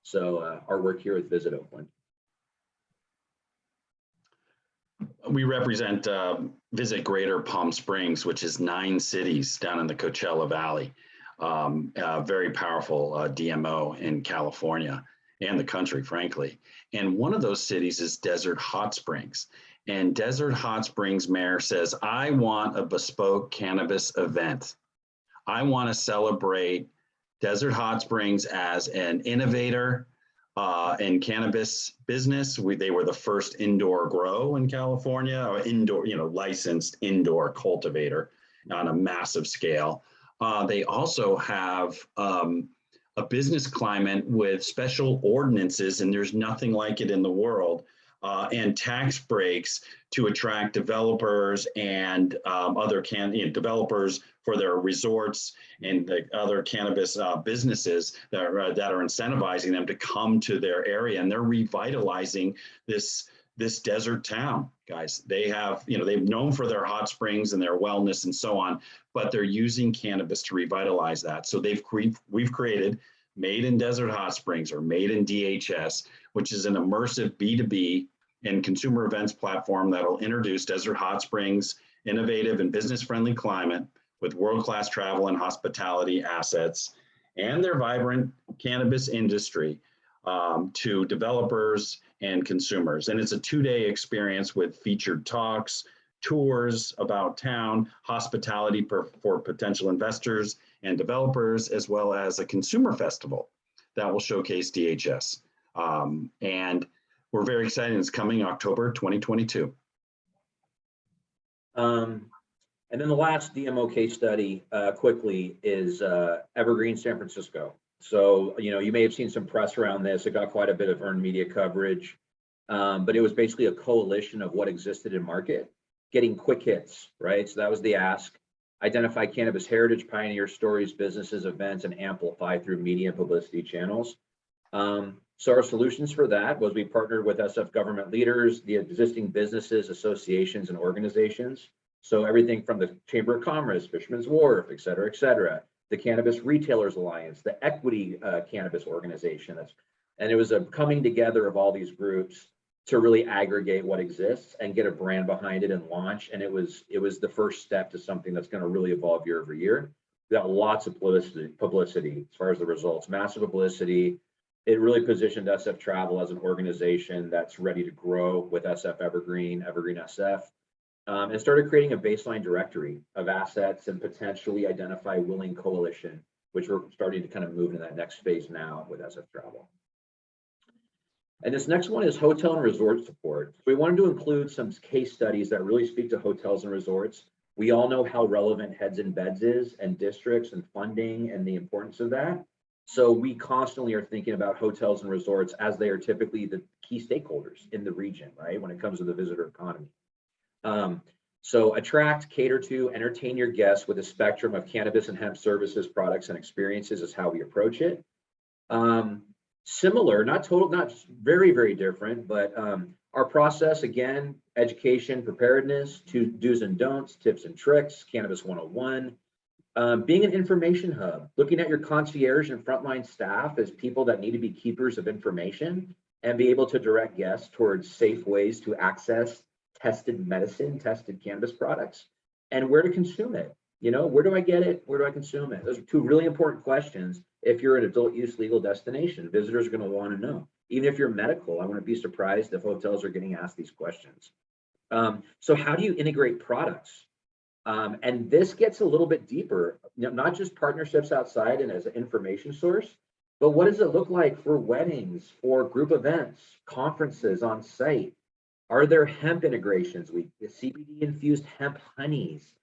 So our work here with Visit Oakland. We represent Visit Greater Palm Springs, which is 9 cities down in the Coachella Valley. A very powerful DMO in California and the country, frankly. And one of those cities is Desert Hot Springs. And Desert Hot Springs mayor says, I want a bespoke cannabis event. I want to celebrate Desert Hot Springs as an innovator in cannabis business. They were the first indoor grow in California, or indoor, licensed indoor cultivator on a massive scale. They also have a business climate with special ordinances, and there's nothing like it in the world, and tax breaks to attract developers and other developers for their resorts and the other cannabis businesses that are incentivizing them to come to their area, and they're revitalizing this desert town, guys. They have, they've known for their hot springs and their wellness and so on, but they're using cannabis to revitalize that. So we've created Made in Desert Hot Springs, or Made in DHS, which is an immersive B2B and consumer events platform that will introduce Desert Hot Springs' innovative and business-friendly climate with world-class travel and hospitality assets and their vibrant cannabis industry to developers and consumers. And it's a 2-day experience with featured talks, tours about town, hospitality for potential investors and developers, as well as a consumer festival that will showcase DHS. And we're very excited. It's coming October 2022. And then the last DMO case study quickly is Evergreen, San Francisco. So, you may have seen some press around this. It got quite a bit of earned media coverage, but it was basically a coalition of what existed in market, getting quick hits, right? So that was the ask. Identify cannabis heritage, pioneer stories, businesses, events, and amplify through media and publicity channels. So our solutions for that was we partnered with SF government leaders, the existing businesses, associations, and organizations. So everything from the Chamber of Commerce, Fisherman's Wharf, et cetera, the Cannabis Retailers Alliance, the Equity Cannabis Organization. And it was a coming together of all these groups to really aggregate what exists and get a brand behind it and launch. And it was the first step to something that's going to really evolve year over year. We got lots of publicity as far as the results, massive publicity. It really positioned SF Travel as an organization that's ready to grow with SF Evergreen SF, and started creating a baseline directory of assets and potentially identify willing coalition, which we're starting to kind of move into that next phase now with SF Travel. And this next one is hotel and resort support. We wanted to include some case studies that really speak to hotels and resorts. We all know how relevant heads and beds is, and districts and funding and the importance of that. So we constantly are thinking about hotels and resorts as they are typically the key stakeholders in the region, right? When it comes to the visitor economy. So attract, cater to, entertain your guests with a spectrum of cannabis and hemp services, products, and experiences is how we approach it. Similar, not very, very different, but our process, again, education, preparedness, do's and don'ts, tips and tricks, Cannabis 101. Being an information hub, looking at your concierge and frontline staff as people that need to be keepers of information and be able to direct guests towards safe ways to access tested medicine, tested cannabis products, and where to consume it. Where do I get it? Where do I consume it? Those are 2 really important questions. If you're an adult use legal destination, visitors are going to want to know. Even if you're medical, I wouldn't be surprised if hotels are getting asked these questions. So how do you integrate products? And this gets a little bit deeper, not just partnerships outside and as an information source, but what does it look like for weddings, for group events, conferences on site? Are there hemp integrations? CBD infused hemp honeys,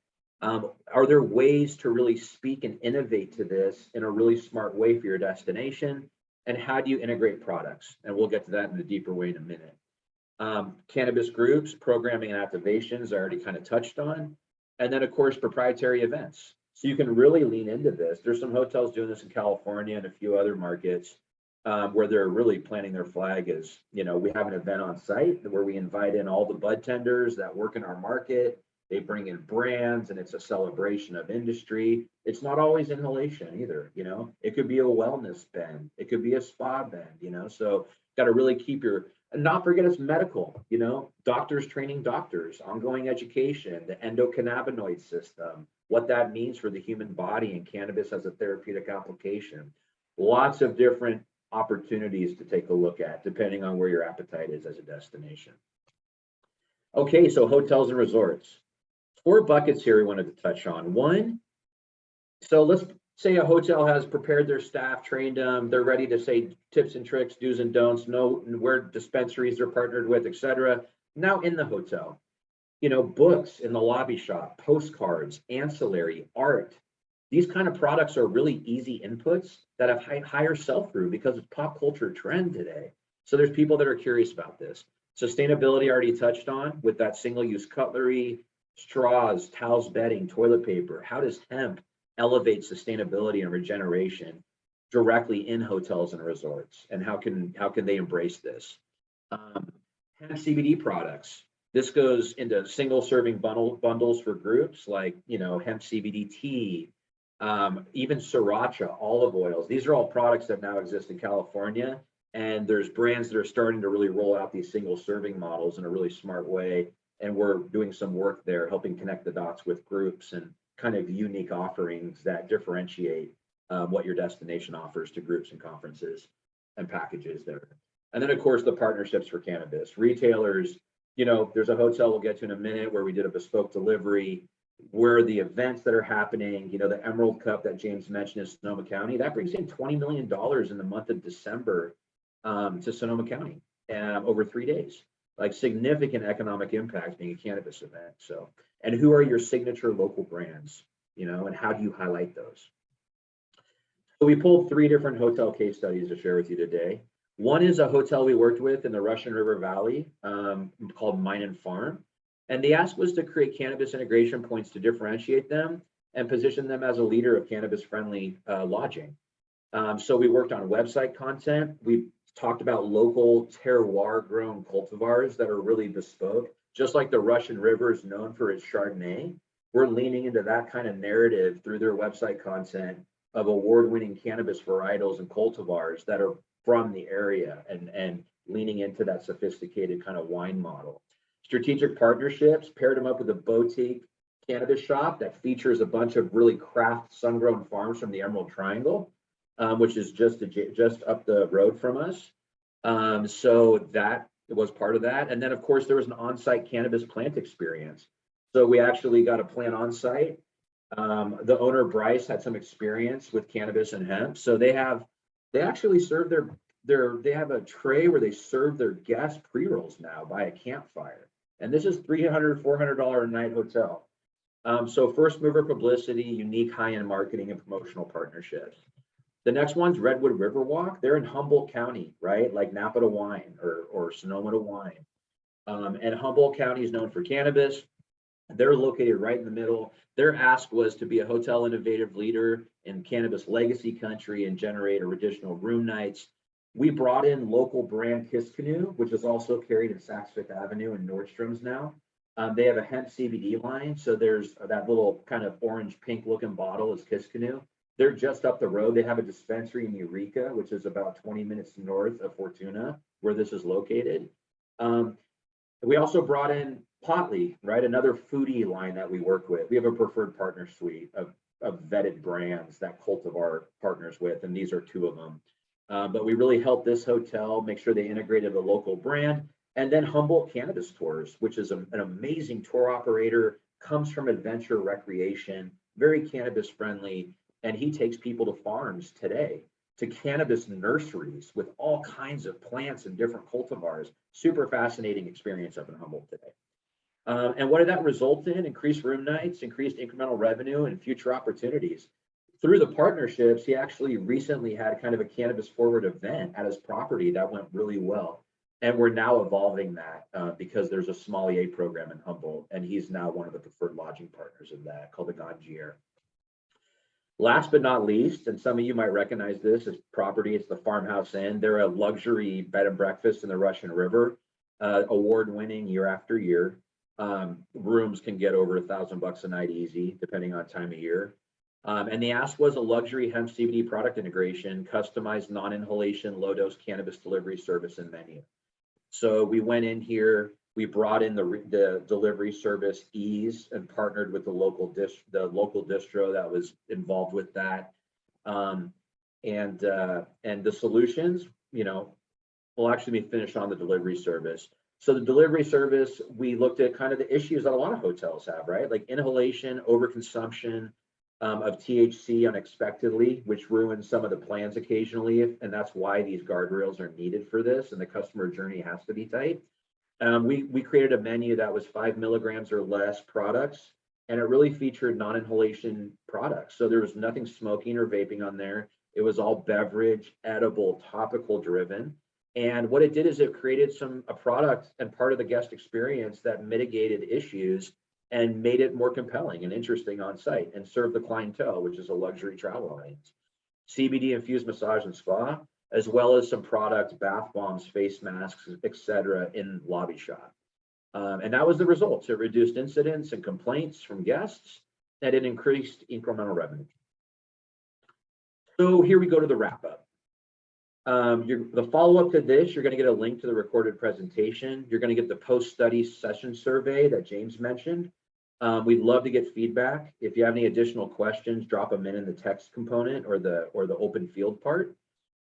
Are there ways to really speak and innovate to this in a really smart way for your destination? And how do you integrate products? And we'll get to that in a deeper way in a minute. Cannabis groups, programming and activations, I already kind of touched on. And then of course, proprietary events. So you can really lean into this. There's some hotels doing this in California and a few other markets where they're really planting their flag as, you know, we have an event on site where we invite in all the bud tenders that work in our market. They bring in brands and it's a celebration of industry. It's not always inhalation either, you know, it could be a wellness bend. It could be a spa bend, you know, so got to really keep your, and not forget it's medical, you know, doctors training doctors, ongoing education, the endocannabinoid system, what that means for the human body and cannabis as a therapeutic application. Lots of different opportunities to take a look at depending on where your appetite is as a destination. Okay, so hotels and resorts. 4 buckets here we wanted to touch on. One, so let's say a hotel has prepared their staff, trained them, they're ready to say tips and tricks, do's and don'ts, know where dispensaries they're partnered with, etc. Now in the hotel, you know, books in the lobby shop, postcards, ancillary, art. These kind of products are really easy inputs that have higher sell-through because it's pop culture trend today. So there's people that are curious about this. Sustainability already touched on with that single-use cutlery, straws, towels, bedding, toilet paper. How does hemp elevate sustainability and regeneration directly in hotels and resorts? And how can they embrace this? Hemp CBD products. This goes into single serving bundles for groups like, you know, hemp CBD tea, even sriracha, olive oils. These are all products that now exist in California. And there's brands that are starting to really roll out these single serving models in a really smart way. And we're doing some work there, helping connect the dots with groups and kind of unique offerings that differentiate what your destination offers to groups and conferences and packages there. And then of course, the partnerships for cannabis. Retailers, you know, there's a hotel we'll get to in a minute where we did a bespoke delivery, where the events that are happening, you know, the Emerald Cup that James mentioned in Sonoma County, that brings in $20 million in the month of December to Sonoma County over 3 days. Like significant economic impact being a cannabis event. So, and who are your signature local brands, you know, and how do you highlight those? So we pulled 3 different hotel case studies to share with you today. One is a hotel we worked with in the Russian River Valley called Mine and Farm. And the ask was to create cannabis integration points to differentiate them and position them as a leader of cannabis-friendly lodging. So we worked on website content. We talked about local terroir grown cultivars that are really bespoke, just like the Russian River is known for its Chardonnay. We're leaning into that kind of narrative through their website content of award-winning cannabis varietals and cultivars that are from the area and leaning into that sophisticated kind of wine model. Strategic partnerships, paired them up with a boutique cannabis shop that features a bunch of really craft sun-grown farms from the Emerald Triangle, which is just up the road from us. So that was part of that. And then of course, there was an on-site cannabis plant experience. So we actually got a plant on site. The owner, Bryce, had some experience with cannabis and hemp. So they actually serve they have a tray where they serve their guests pre-rolls now by a campfire. And this is $300, $400 a night hotel. So first mover publicity, unique high-end marketing and promotional partnerships. The next one's Redwood Riverwalk. They're in Humboldt County, right? Like Napa to wine or Sonoma to wine. And Humboldt County is known for cannabis. They're located right in the middle. Their ask was to be a hotel innovative leader in cannabis legacy country and generate additional room nights. We brought in local brand Kiss Canoe, which is also carried in Saks Fifth Avenue and Nordstrom's now. They have a hemp CBD line. So there's that little kind of orange pink looking bottle is Kiss Canoe. They're just up the road. They have a dispensary in Eureka, which is about 20 minutes north of Fortuna, where this is located. We also brought in Potley, right? Another foodie line that we work with. We have a preferred partner suite of vetted brands that Cultivar partners with, and these are 2 of them. But we really helped this hotel make sure they integrated a local brand. And then Humboldt Cannabis Tours, which is an amazing tour operator, comes from adventure recreation, very cannabis friendly. And he takes people to farms today, to cannabis nurseries with all kinds of plants and different cultivars. Super fascinating experience up in Humboldt today. And what did that result in? Increased room nights, increased incremental revenue, and future opportunities. Through the partnerships, he actually recently had kind of a cannabis forward event at his property that went really well. And we're now evolving that because there's a sommelier program in Humboldt, and he's now one of the preferred lodging partners of that, called the Gangier. Last but not least, and some of you might recognize this as property, it's the Farmhouse Inn. They're a luxury bed and breakfast in the Russian River, award-winning year after year. Rooms can get over $1,000 a night easy, depending on time of year. And the ask was a luxury hemp CBD product integration, customized non-inhalation, low-dose cannabis delivery service and menu. So we went in here, we brought in the delivery service ease and partnered with the local distro that was involved with that. And the solutions, will actually be finished on the delivery service. So the delivery service, we looked at kind of the issues that a lot of hotels have, right? Like inhalation, overconsumption of THC unexpectedly, which ruins some of the plans occasionally. And that's why these guardrails are needed for this. And the customer journey has to be tight. We created a menu that was 5 milligrams or less products, and it really featured non-inhalation products. So there was nothing smoking or vaping on there. It was all beverage, edible, topical driven. And what it did is it created a product and part of the guest experience that mitigated issues and made it more compelling and interesting on site and served the clientele, which is a luxury travel audience. CBD infused massage and spa, as well as some product, bath bombs, face masks, etc., in lobby shop. And that was the results. It reduced incidents and complaints from guests, and it increased incremental revenue. So here we go to the wrap up. The follow-up to this, you're going to get a link to the recorded presentation. You're going to get the post-study session survey that James mentioned. We'd love to get feedback. If you have any additional questions, drop them in the text component or the open field part.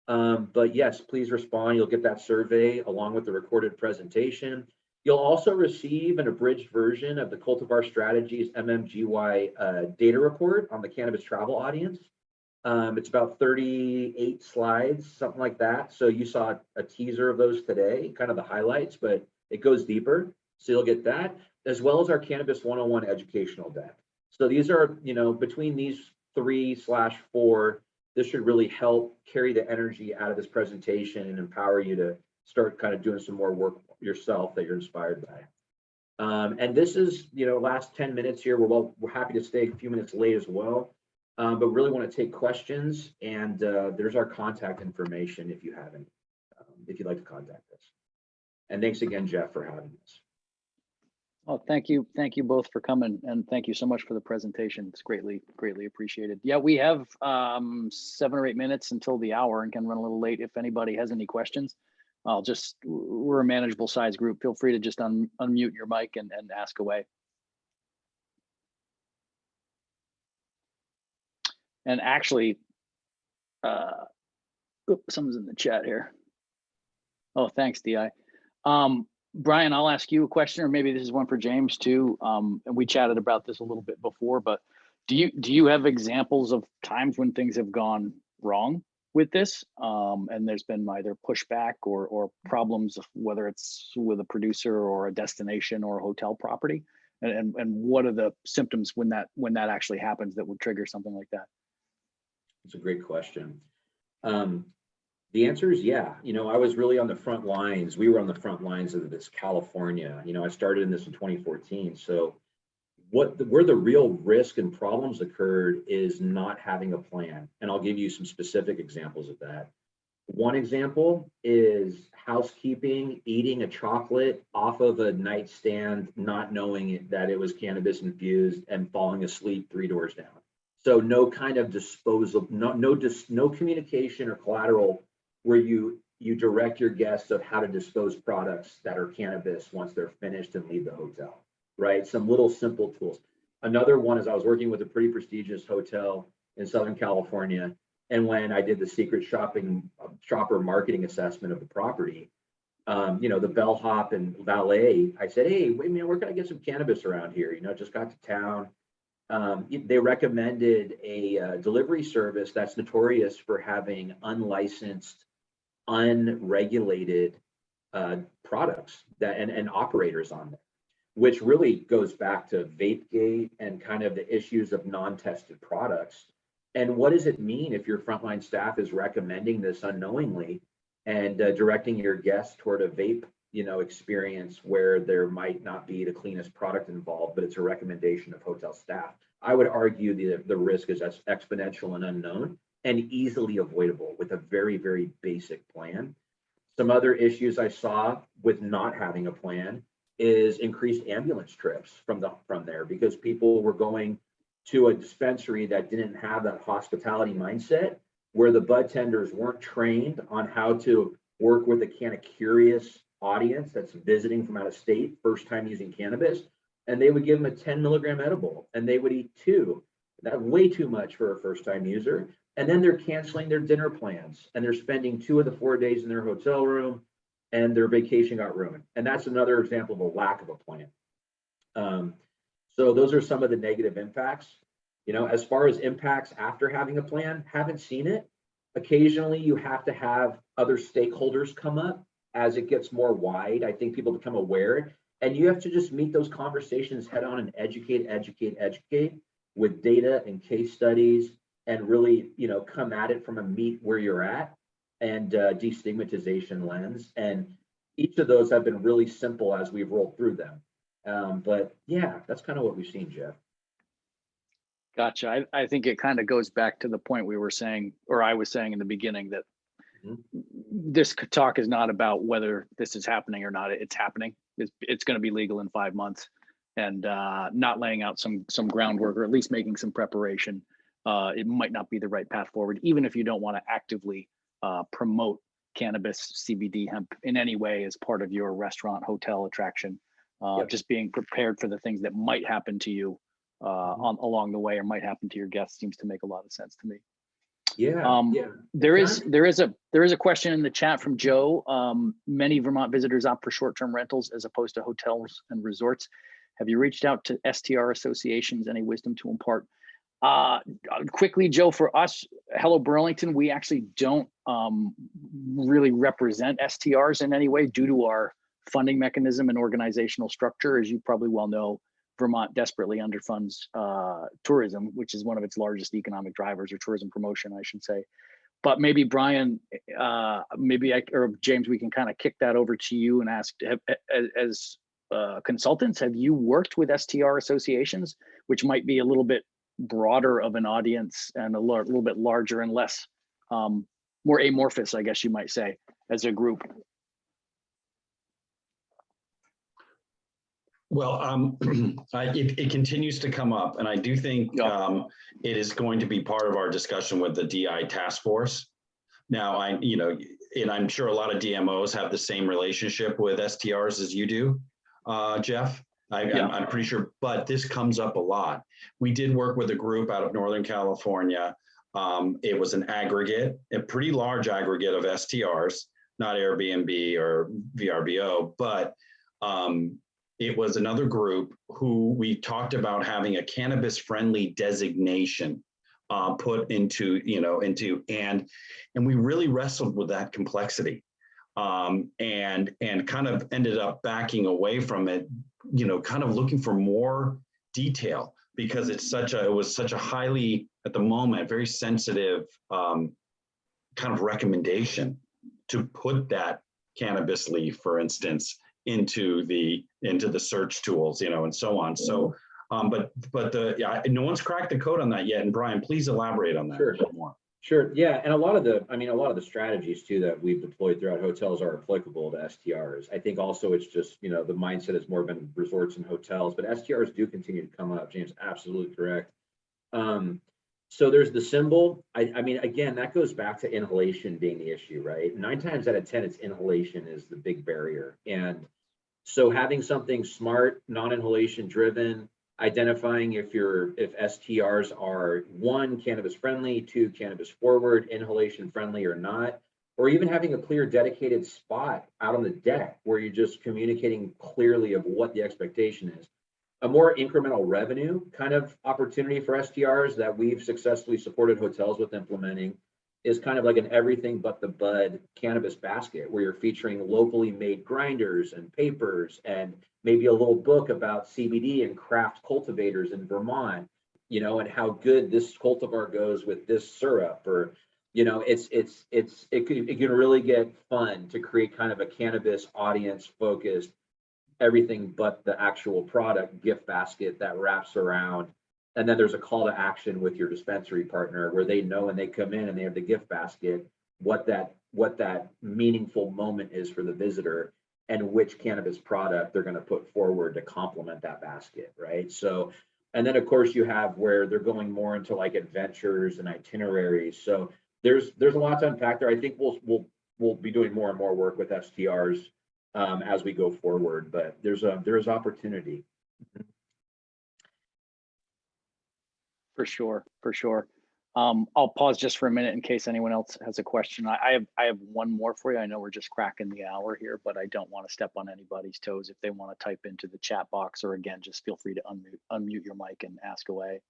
But yes, please respond. You'll get that survey along with the recorded presentation. You'll also receive an abridged version of the Cultivar Strategies MMGY data report on the cannabis travel audience. It's about 38 slides, something like that. So you saw a teaser of those today, kind of the highlights, but it goes deeper. So you'll get that, as well as our Cannabis 101 educational deck. So these are, between these 3/4, this should really help carry the energy out of this presentation and empower you to start kind of doing some more work yourself that you're inspired by. And this is, last 10 minutes here. We're happy to stay a few minutes late as well. But really want to take questions, and there's our contact information if you have any, if you'd like to contact us. And thanks again, Jeff, for having us. Oh, thank you both for coming, and thank you so much for the presentation. It's greatly appreciated. Yeah, we have 7 or 8 minutes until the hour and can run a little late. If anybody has any questions, we're a manageable size group. Feel free to just unmute your mic and ask away. And actually, someone's in the chat here. Oh, thanks, Di. Brian, I'll ask you a question, or maybe this is one for James too. And we chatted about this a little bit before, but do you have examples of times when things have gone wrong with this, and there's been either pushback or problems, whether it's with a producer or a destination or a hotel property, and what are the symptoms when that actually happens that would trigger something like that? It's a great question. The answer is yeah. I was really on the front lines. We were on the front lines of this California. I started in this in 2014. So where the real risk and problems occurred is not having a plan. And I'll give you some specific examples of that. One example is housekeeping, eating a chocolate off of a nightstand, not knowing that it was cannabis infused, and falling asleep 3 doors down. So no kind of disposal, no communication or collateral where you direct your guests of how to dispose products that are cannabis once they're finished and leave the hotel, right? Some little simple tools. Another one is I was working with a pretty prestigious hotel in Southern California, and when I did the secret shopper marketing assessment of the property, the bellhop and valet, I said, hey, wait a minute, where can I get some cannabis around here? Just got to town. They recommended a delivery service that's notorious for having unlicensed, unregulated products and operators on there. which really goes back to VapeGate and kind of the issues of non-tested products. And what does it mean if your frontline staff is recommending this unknowingly and directing your guests toward a vape, experience where there might not be the cleanest product involved, but it's a recommendation of hotel staff? I would argue the risk is as exponential and unknown and easily avoidable with a very, very basic plan. Some other issues I saw with not having a plan is increased ambulance trips from there, because people were going to a dispensary that didn't have that hospitality mindset, where the bud tenders weren't trained on how to work with a kind of curious audience that's visiting from out of state, first time using cannabis, and they would give them a 10 milligram edible and they would eat 2. That's way too much for a first time user. And then they're canceling their dinner plans and they're spending 2 of the 4 days in their hotel room and their vacation got ruined. And that's another example of a lack of a plan. So those are some of the negative impacts. As far as impacts after having a plan, haven't seen it. Occasionally you have to have other stakeholders come up as it gets more wide. I think people become aware, and you have to just meet those conversations head on and educate with data and case studies, and really, come at it from a meet where you're at and destigmatization lens. And each of those have been really simple as we've rolled through them. But yeah, that's kind of what we've seen, Jeff. Gotcha. I think it kind of goes back to the point we were saying, or I was saying in the beginning, that this talk is not about whether this is happening or not. It's happening. It's going to be legal in 5 months, and not laying out some groundwork, or at least making some preparation. It might not be the right path forward, even if you don't want to actively promote cannabis, CBD, hemp in any way as part of your restaurant, hotel attraction. Yep. Just being prepared for the things that might happen to you along the way, or might happen to your guests, seems to make a lot of sense to me. Yeah. There is a question in the chat from Joe. Many Vermont visitors opt for short-term rentals as opposed to hotels and resorts. Have you reached out to STR associations? Any wisdom to impart? Quickly, Joe, for us, Hello Burlington, we actually don't really represent STRs in any way due to our funding mechanism and organizational structure. As you probably well know, Vermont desperately underfunds tourism, which is one of its largest economic drivers, or tourism promotion, I should say. But maybe Brian, or James, we can kind of kick that over to you and ask, as consultants, have you worked with STR associations, which might be a little bit broader of an audience and a little bit larger and less, more amorphous, I guess you might say, as a group? Well, it continues to come up, and I do think it is going to be part of our discussion with the DI task force. Now, and I'm sure a lot of DMOs have the same relationship with STRs as you do, Jeff. I'm pretty sure, but this comes up a lot. We did work with a group out of Northern California. It was an aggregate, a pretty large aggregate of STRs, not Airbnb or VRBO, but it was another group who we talked about having a cannabis friendly designation put into, and we really wrestled with that complexity, and kind of ended up backing away from it, kind of looking for more detail, because it was such a highly, at the moment, very sensitive kind of recommendation to put that cannabis leaf, for instance, into the search tools, and so on. So, but no one's cracked the code on that yet. And Brian, please elaborate on that a bit more. Sure. Yeah. And a lot of the strategies too that we've deployed throughout hotels are applicable to STRs. I think also it's just, the mindset has more been resorts and hotels, but STRs do continue to come up. James, absolutely correct. So there's the symbol. Again, that goes back to inhalation being the issue, right? 9 times out of 10, it's inhalation is the big barrier. And so having something smart, non-inhalation driven, identifying if STRs are 1, cannabis friendly, 2, cannabis forward, inhalation friendly or not, or even having a clear dedicated spot out on the deck where you're just communicating clearly of what the expectation is. A more incremental revenue kind of opportunity for STRs that we've successfully supported hotels with implementing is kind of like an everything but the bud cannabis basket, where you're featuring locally made grinders and papers and maybe a little book about CBD and craft cultivators in Vermont, you know, and how good this cultivar goes with this syrup, or, you know, it can really get fun to create kind of a cannabis audience focused, everything but the actual product gift basket that wraps around. And then there's a call to action with your dispensary partner where they know when they come in and they have the gift basket, what that meaningful moment is for the visitor and which cannabis product they're going to put forward to complement that basket, right? So, and then of course you have where they're going more into like adventures and itineraries. So there's a lot to unpack there. I think we'll be doing more and more work with STRs as we go forward, but there's opportunity. For sure, for sure. I'll pause just for a minute in case anyone else has a question. I have one more for you. I know we're just cracking the hour here, but I don't want to step on anybody's toes. If they want to type into the chat box, or again, just feel free to unmute your mic and ask away.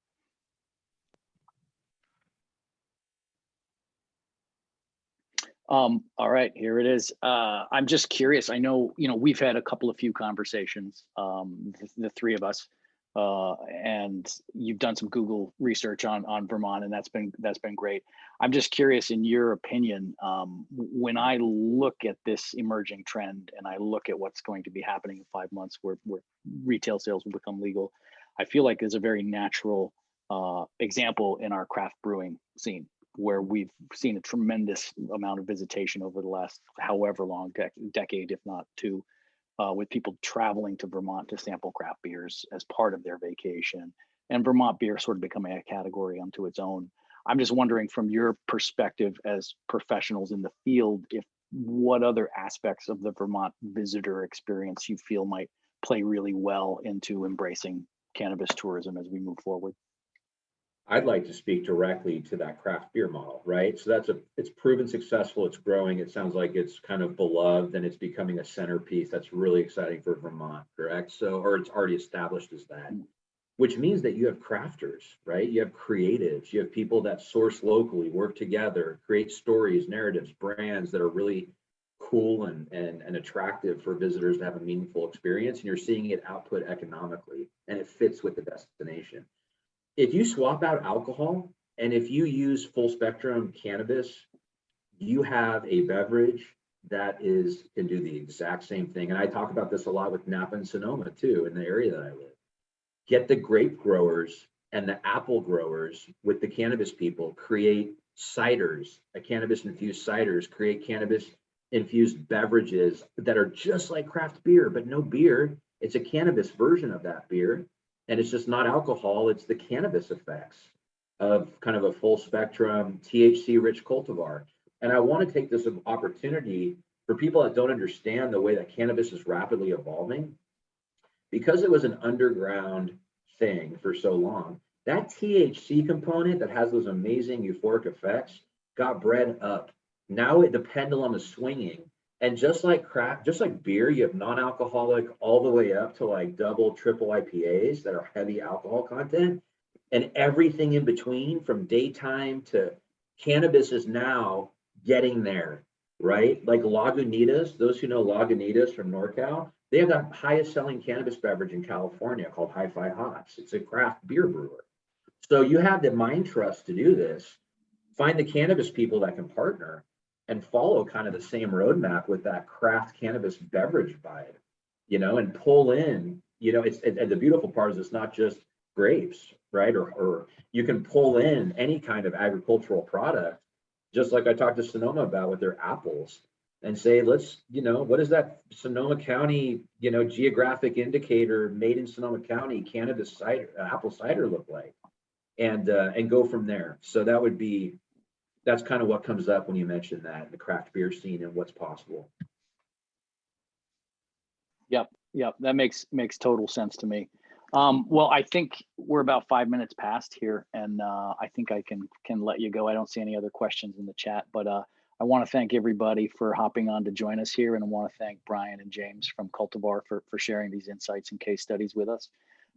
All right, here it is. I'm just curious. I know, you know, we've had a few conversations, the three of us, and you've done some Google research on Vermont, and that's been great. I'm just curious, in your opinion, when I look at this emerging trend and I look at what's going to be happening in 5 months, where retail sales will become legal, I feel like there's a very natural example in our craft brewing scene, where we've seen a tremendous amount of visitation over the last however long decade, if not two, with people traveling to Vermont to sample craft beers as part of their vacation, and Vermont beer sort of becoming a category unto its own. I'm just wondering, from your perspective as professionals in the field, if what other aspects of the Vermont visitor experience you feel might play really well into embracing cannabis tourism as we move forward. I'd like to speak directly to that craft beer model, right? So it's proven successful, it's growing, it sounds like it's kind of beloved, and it's becoming a centerpiece. That's really exciting for Vermont, correct? So, or it's already established as that, which means that you have crafters, right? You have creatives, you have people that source locally, work together, create stories, narratives, brands that are really cool and attractive for visitors to have a meaningful experience, and you're seeing it output economically, and it fits with the destination. If you swap out alcohol and if you use full spectrum cannabis, you have a beverage that can do the exact same thing. And I talk about this a lot with Napa and Sonoma too, in the area that I live. Get the grape growers and the apple growers with the cannabis people, create ciders, cannabis infused ciders, create cannabis infused beverages that are just like craft beer, but no beer. It's a cannabis version of that beer. And it's just not alcohol, it's the cannabis effects of kind of a full spectrum THC rich cultivar. And I want to take this opportunity for people that don't understand the way that cannabis is rapidly evolving, because it was an underground thing for so long. That THC component that has those amazing euphoric effects got bred up. Now the pendulum is swinging. And just like beer, you have non-alcoholic all the way up to like double, triple IPAs that are heavy alcohol content, and everything in between from daytime to cannabis is now getting there, right? Like Lagunitas, those who know Lagunitas from NorCal, they have the highest selling cannabis beverage in California called Hi-Fi Hops. It's a craft beer brewer. So you have the mind trust to do this. Find the cannabis people that can partner and follow kind of the same roadmap with that craft cannabis beverage vibe, you know, and pull in, you know, and the beautiful part is it's not just grapes, right? Or you can pull in any kind of agricultural product, just like I talked to Sonoma about with their apples, and say, let's, you know, what is that Sonoma County, you know, geographic indicator made in Sonoma County cannabis cider, apple cider look like, and go from there. So that's kind of what comes up when you mention that, the craft beer scene and what's possible. Yep, that makes total sense to me. Well, I think we're about 5 minutes past here, and I think I can let you go. I don't see any other questions in the chat, but I want to thank everybody for hopping on to join us here, and I want to thank Brian and James from Cultivar for sharing these insights and case studies with us.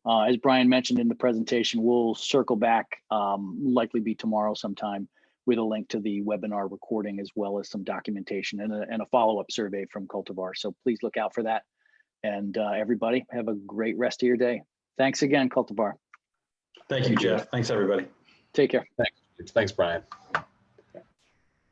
As Brian mentioned in the presentation, we'll circle back, likely be tomorrow sometime, with a link to the webinar recording, as well as some documentation and a follow-up survey from Cultivar. So please look out for that. And everybody have a great rest of your day. Thanks again, Cultivar. Thank you, Jeff. Thanks, everybody. Take care. Thanks, Brian.